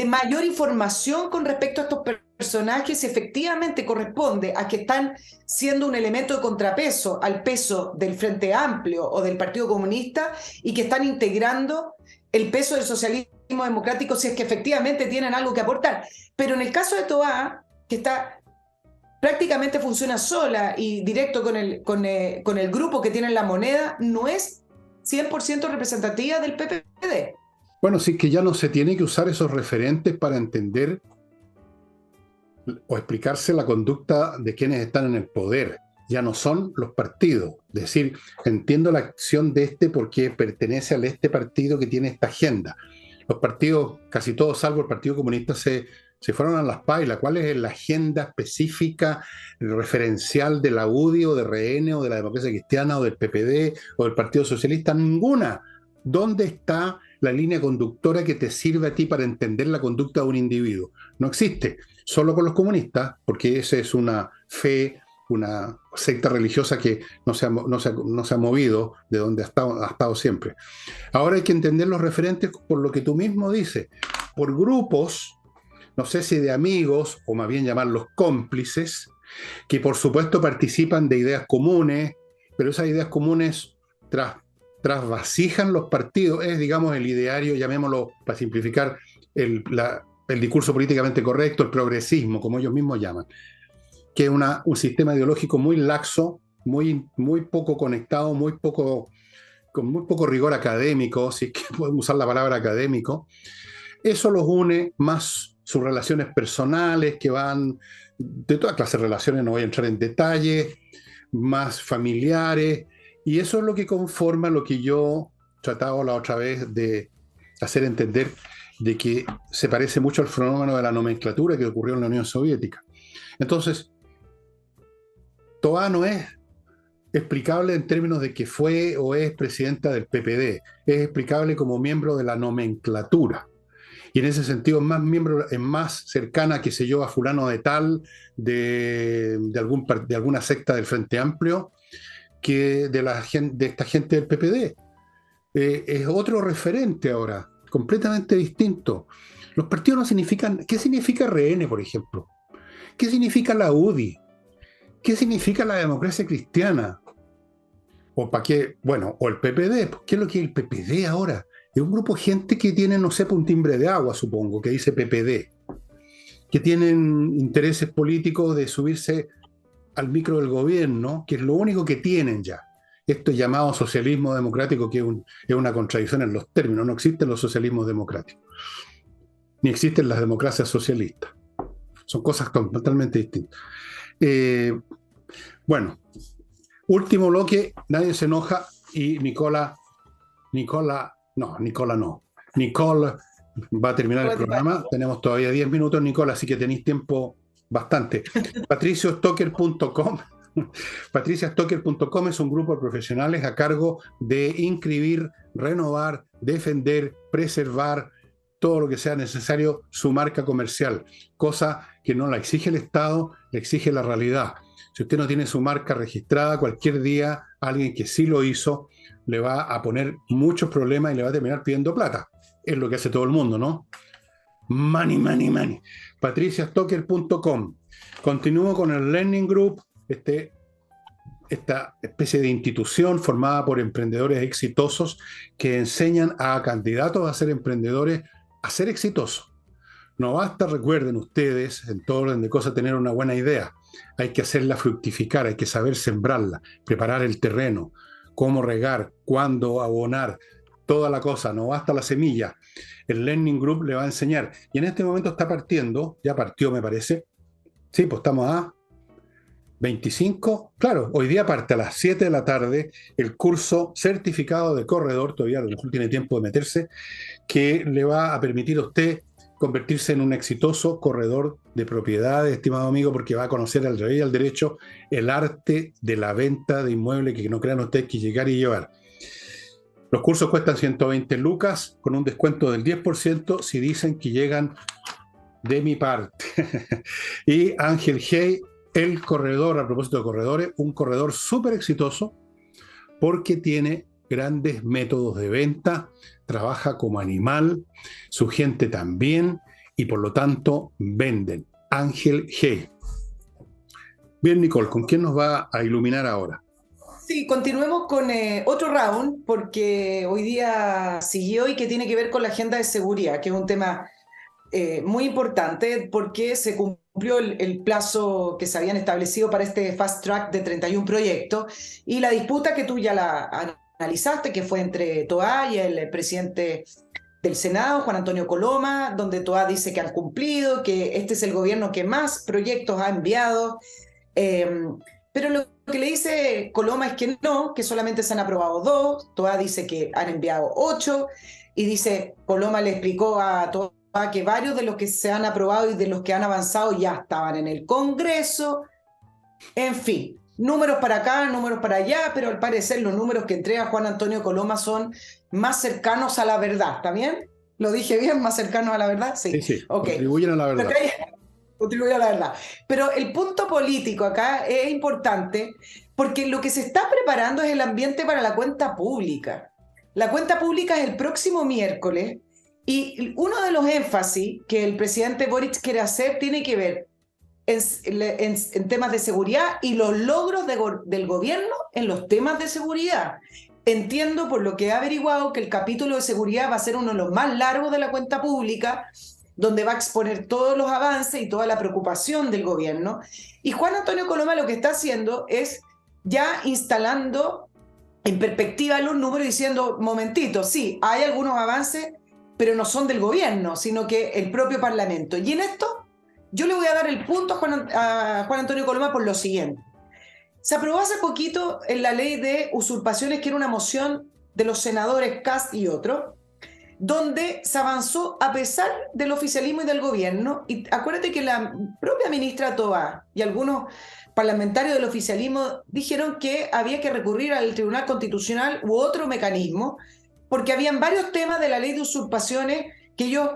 Speaker 2: mayor información con respecto a estos personajes, si efectivamente corresponde a que están siendo un elemento de contrapeso al peso del Frente Amplio o del Partido Comunista, y que están integrando el peso del socialismo democrático, si es que efectivamente tienen algo que aportar. Pero en el caso de Toá, que está prácticamente funciona sola y directo con el grupo que tiene la moneda, no es 100% representativa del PPD.
Speaker 1: Bueno, sí que ya no se tiene que usar esos referentes para entender o explicarse la conducta de quienes están en el poder. Ya no son los partidos. Es decir, entiendo la acción de este porque pertenece a este partido que tiene esta agenda. Los partidos, casi todos salvo el Partido Comunista, se fueron a las pailas. ¿Cuál es la agenda específica, referencial de la UDI o de RN o de la Democracia Cristiana o del PPD o del Partido Socialista? Ninguna. ¿Dónde está la línea conductora que te sirve a ti para entender la conducta de un individuo? No existe. Solo con los comunistas, porque esa es una fe, una secta religiosa que no se ha movido de donde ha estado siempre. Ahora hay que entender los referentes por lo que tú mismo dices, por grupos, no sé si de amigos, o más bien llamarlos cómplices, que por supuesto participan de ideas comunes, pero esas ideas comunes trasvasijan los partidos, es digamos el ideario, llamémoslo para simplificar, el discurso políticamente correcto, el progresismo, como ellos mismos llaman, que es un sistema ideológico muy laxo, muy poco conectado, con muy poco rigor académico, si es que podemos usar la palabra académico. Eso los une más sus relaciones personales, que van de toda clase de relaciones, no voy a entrar en detalles, más familiares, y eso es lo que conforma lo que yo trataba la otra vez de hacer entender, de que se parece mucho al fenómeno de la nomenclatura que ocurrió en la Unión Soviética. Entonces, Toa no es explicable en términos de que fue o es presidenta del PPD, es explicable como miembro de la nomenclatura. Y en ese sentido es más cercana, qué sé yo, a fulano de tal, de alguna secta del Frente Amplio, que de esta gente del PPD. Es otro referente ahora, completamente distinto. Los partidos no significan... ¿Qué significa RN, por ejemplo? ¿Qué significa la UDI? ¿Qué significa la democracia cristiana? ¿O para qué? Bueno, o el PPD. ¿Qué es lo que es el PPD ahora? Es un grupo de gente que tiene, no sé, un timbre de agua, supongo, que dice PPD, que tienen intereses políticos de subirse al micro del gobierno, que es lo único que tienen ya. Esto es llamado socialismo democrático, que es una contradicción en los términos. No existen los socialismos democráticos, ni existen las democracias socialistas. Son cosas totalmente distintas. Bueno, último bloque, nadie se enoja y Nicole va a terminar el programa. Tenemos todavía 10 minutos, Nicole, así que tenéis tiempo bastante. patriciostocker.com patriciastocker.com es un grupo de profesionales a cargo de inscribir, renovar, defender, preservar todo lo que sea necesario su marca comercial, cosa que no la exige el Estado, la exige la realidad. Si usted no tiene su marca registrada, cualquier día alguien que sí lo hizo le va a poner muchos problemas y le va a terminar pidiendo plata. Es lo que hace todo el mundo, ¿no? Money, money, money. patriciastocker.com. Continúo con el Learning Group, esta especie de institución formada por emprendedores exitosos que enseñan a candidatos a ser emprendedores a ser exitosos. No basta, recuerden ustedes, en todo orden de cosas, tener una buena idea. Hay que hacerla fructificar, hay que saber sembrarla, preparar el terreno, cómo regar, cuándo abonar, toda la cosa. No basta la semilla. El Learning Group le va a enseñar. Y en este momento está partiendo, ya partió me parece. Sí, pues estamos a 25. Claro, hoy día parte a las 7 de la tarde el curso certificado de corredor, todavía a lo mejor tiene tiempo de meterse, que le va a permitir a usted convertirse en un exitoso corredor de propiedades, estimado amigo, porque va a conocer al revés y al derecho el arte de la venta de inmuebles, que no crean ustedes que llegar y llevar. Los cursos cuestan 120 lucas con un descuento del 10% si dicen que llegan de mi parte. Y Ángel Hey, el corredor, a propósito de corredores, un corredor súper exitoso porque tiene grandes métodos de venta, trabaja como animal, su gente también, y por lo tanto venden. Ángel G. Bien, Nicole, ¿con quién nos va a iluminar ahora?
Speaker 2: Sí, continuemos con otro round, porque hoy día siguió y que tiene que ver con la agenda de seguridad, que es un tema muy importante porque se cumplió el plazo que se habían establecido para este fast track de 31 proyectos y la disputa que tú ya la analizaste, que fue entre Toá y el presidente del Senado, Juan Antonio Coloma, donde Toá dice que han cumplido, que este es el gobierno que más proyectos ha enviado. Pero lo que le dice Coloma es que no, que solamente se han aprobado 2, Toá dice que han enviado 8, y dice, Coloma le explicó a Toá que varios de los que se han aprobado y de los que han avanzado ya estaban en el Congreso. En fin, números para acá, números para allá, pero al parecer los números que entrega Juan Antonio Coloma son más cercanos a la verdad, ¿está bien? ¿Lo dije bien? ¿Más cercanos a la verdad? Sí,
Speaker 1: Sí,
Speaker 2: okay.
Speaker 1: contribuyen a la verdad.
Speaker 2: Contribuye a la verdad. Pero el punto político acá es importante porque lo que se está preparando es el ambiente para la cuenta pública. La cuenta pública es el próximo miércoles y uno de los énfasis que el presidente Boric quiere hacer tiene que ver en temas de seguridad y los logros del gobierno en los temas de seguridad. Entiendo por lo que he averiguado que el capítulo de seguridad va a ser uno de los más largos de la cuenta pública, donde va a exponer todos los avances y toda la preocupación del gobierno. Y Juan Antonio Coloma lo que está haciendo es ya instalando en perspectiva los números, diciendo, momentito, sí, hay algunos avances, pero no son del gobierno, sino que el propio Parlamento. Y en esto yo le voy a dar el punto a Juan Antonio Coloma por lo siguiente. Se aprobó hace poquito en la ley de usurpaciones, que era una moción de los senadores Kast y otros, donde se avanzó a pesar del oficialismo y del gobierno. Y acuérdate que la propia ministra Toá y algunos parlamentarios del oficialismo dijeron que había que recurrir al Tribunal Constitucional u otro mecanismo, porque habían varios temas de la ley de usurpaciones que ellos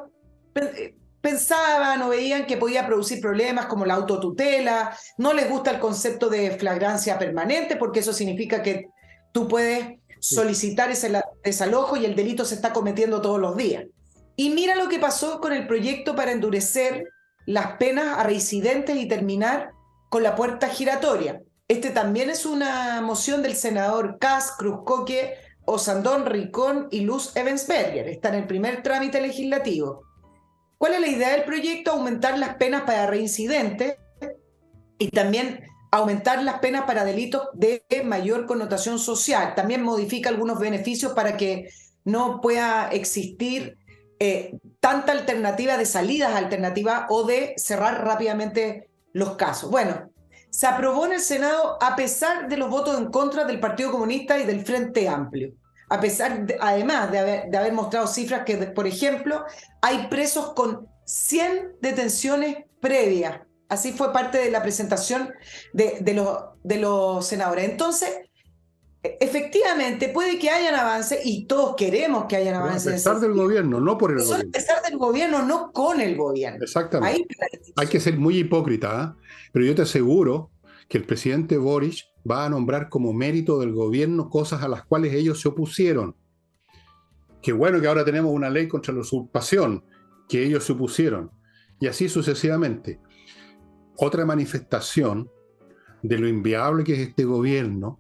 Speaker 2: pensaban o veían que podía producir problemas, como la autotutela. No les gusta el concepto de flagrancia permanente, porque eso significa que tú puedes solicitar ese desalojo y el delito se está cometiendo todos los días. Y mira lo que pasó con el proyecto para endurecer las penas a reincidentes y terminar con la puerta giratoria. Este también es una moción del senador Kast, Cruzcoque, Osandón, Ricón y Luz Ebensberger. Está en el primer trámite legislativo. ¿Cuál es la idea del proyecto? Aumentar las penas para reincidentes y también aumentar las penas para delitos de mayor connotación social. También modifica algunos beneficios para que no pueda existir tanta alternativa de salidas alternativas o de cerrar rápidamente los casos. Bueno, se aprobó en el Senado a pesar de los votos en contra del Partido Comunista y del Frente Amplio. A pesar, además de haber mostrado cifras que, por ejemplo, hay presos con 100 detenciones previas. Así fue parte de la presentación de los senadores. Entonces, efectivamente, puede que hayan avances, y todos queremos que hayan avances.
Speaker 1: A pesar del gobierno, no por el gobierno.
Speaker 2: A pesar del gobierno, no con el gobierno.
Speaker 1: Exactamente. Hay que ser muy hipócrita, ¿eh? Pero yo te aseguro que el presidente Boric va a nombrar como mérito del gobierno cosas a las cuales ellos se opusieron. Qué bueno que ahora tenemos una ley contra la usurpación, que ellos se opusieron. Y así sucesivamente. Otra manifestación de lo inviable que es este gobierno,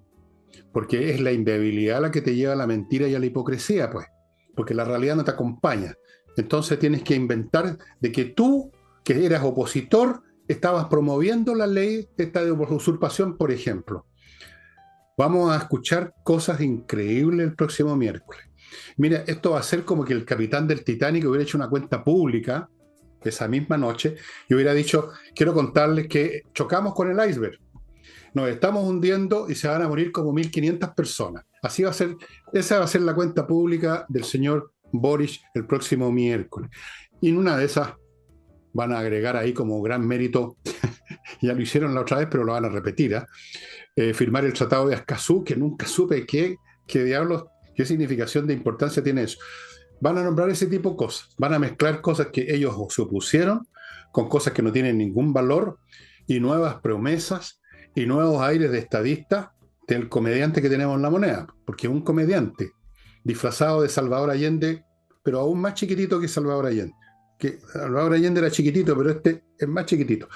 Speaker 1: porque es la inviabilidad la que te lleva a la mentira y a la hipocresía, pues, porque la realidad no te acompaña. Entonces tienes que inventar de que tú, que eras opositor, estabas promoviendo la ley esta de usurpación, por ejemplo. Vamos a escuchar cosas increíbles el próximo miércoles. Mira, esto va a ser como que el capitán del Titanic hubiera hecho una cuenta pública esa misma noche y hubiera dicho, quiero contarles que chocamos con el iceberg. Nos estamos hundiendo y se van a morir como 1.500 personas. Así va a ser, esa va a ser la cuenta pública del señor Boric el próximo miércoles. Y en una de esas van a agregar ahí como gran mérito, ya lo hicieron la otra vez, pero lo van a repetir, firmar el Tratado de Escazú, que nunca supe qué diablos, qué significación de importancia tiene eso. Van a nombrar ese tipo de cosas, van a mezclar cosas que ellos se opusieron con cosas que no tienen ningún valor y nuevas promesas y nuevos aires de estadista del comediante que tenemos en La Moneda, porque es un comediante disfrazado de Salvador Allende, pero aún más chiquitito que Salvador Allende. Que Salvador Allende era chiquitito, pero este es más chiquitito.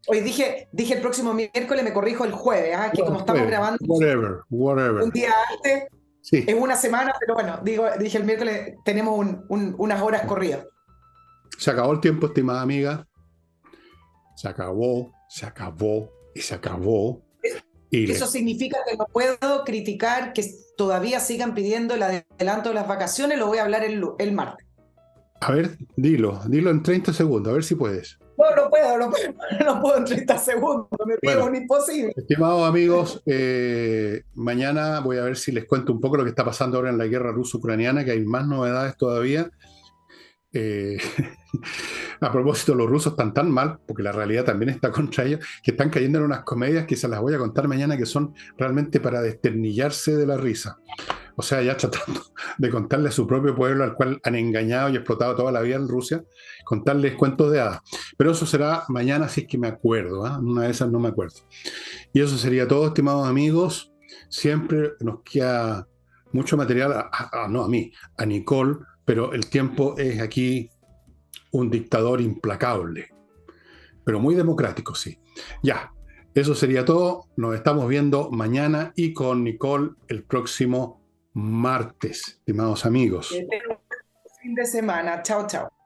Speaker 2: Hoy dije el próximo miércoles, me corrijo el jueves, que como estamos grabando
Speaker 1: whatever.
Speaker 2: Un día antes,
Speaker 1: sí.
Speaker 2: Es una semana, pero bueno, dije el miércoles, tenemos unas horas corridas.
Speaker 1: Se acabó el tiempo, estimada amiga. Se acabó y se acabó. Y
Speaker 2: Eso significa que no puedo criticar que todavía sigan pidiendo el adelanto de las vacaciones, lo voy a hablar el martes.
Speaker 1: a ver, dilo en 30 segundos, a ver si puedes.
Speaker 2: No, no puedo en 30 segundos, me pego
Speaker 1: Bueno,
Speaker 2: un imposible.
Speaker 1: estimados amigos, mañana voy a ver si les cuento un poco lo que está pasando ahora en la guerra ruso-ucraniana, que hay más novedades todavía. Eh, a propósito, los rusos están tan mal, porque la realidad también está contra ellos, que están cayendo en unas comedias que se las voy a contar mañana, que son realmente para desternillarse de la risa. O sea, ya tratando de contarle a su propio pueblo, al cual han engañado y explotado toda la vida en Rusia, contarles cuentos de hadas. Pero eso será mañana si es que me acuerdo, ¿eh? Una de esas no me acuerdo. Y eso sería todo, estimados amigos. Siempre nos queda mucho material, no a mí, a Nicole, pero el tiempo es aquí un dictador implacable, pero muy democrático, sí. Ya, eso sería todo. Nos estamos viendo mañana y con Nicole el próximo martes, estimados amigos.
Speaker 2: Fin de semana. Chao, chao.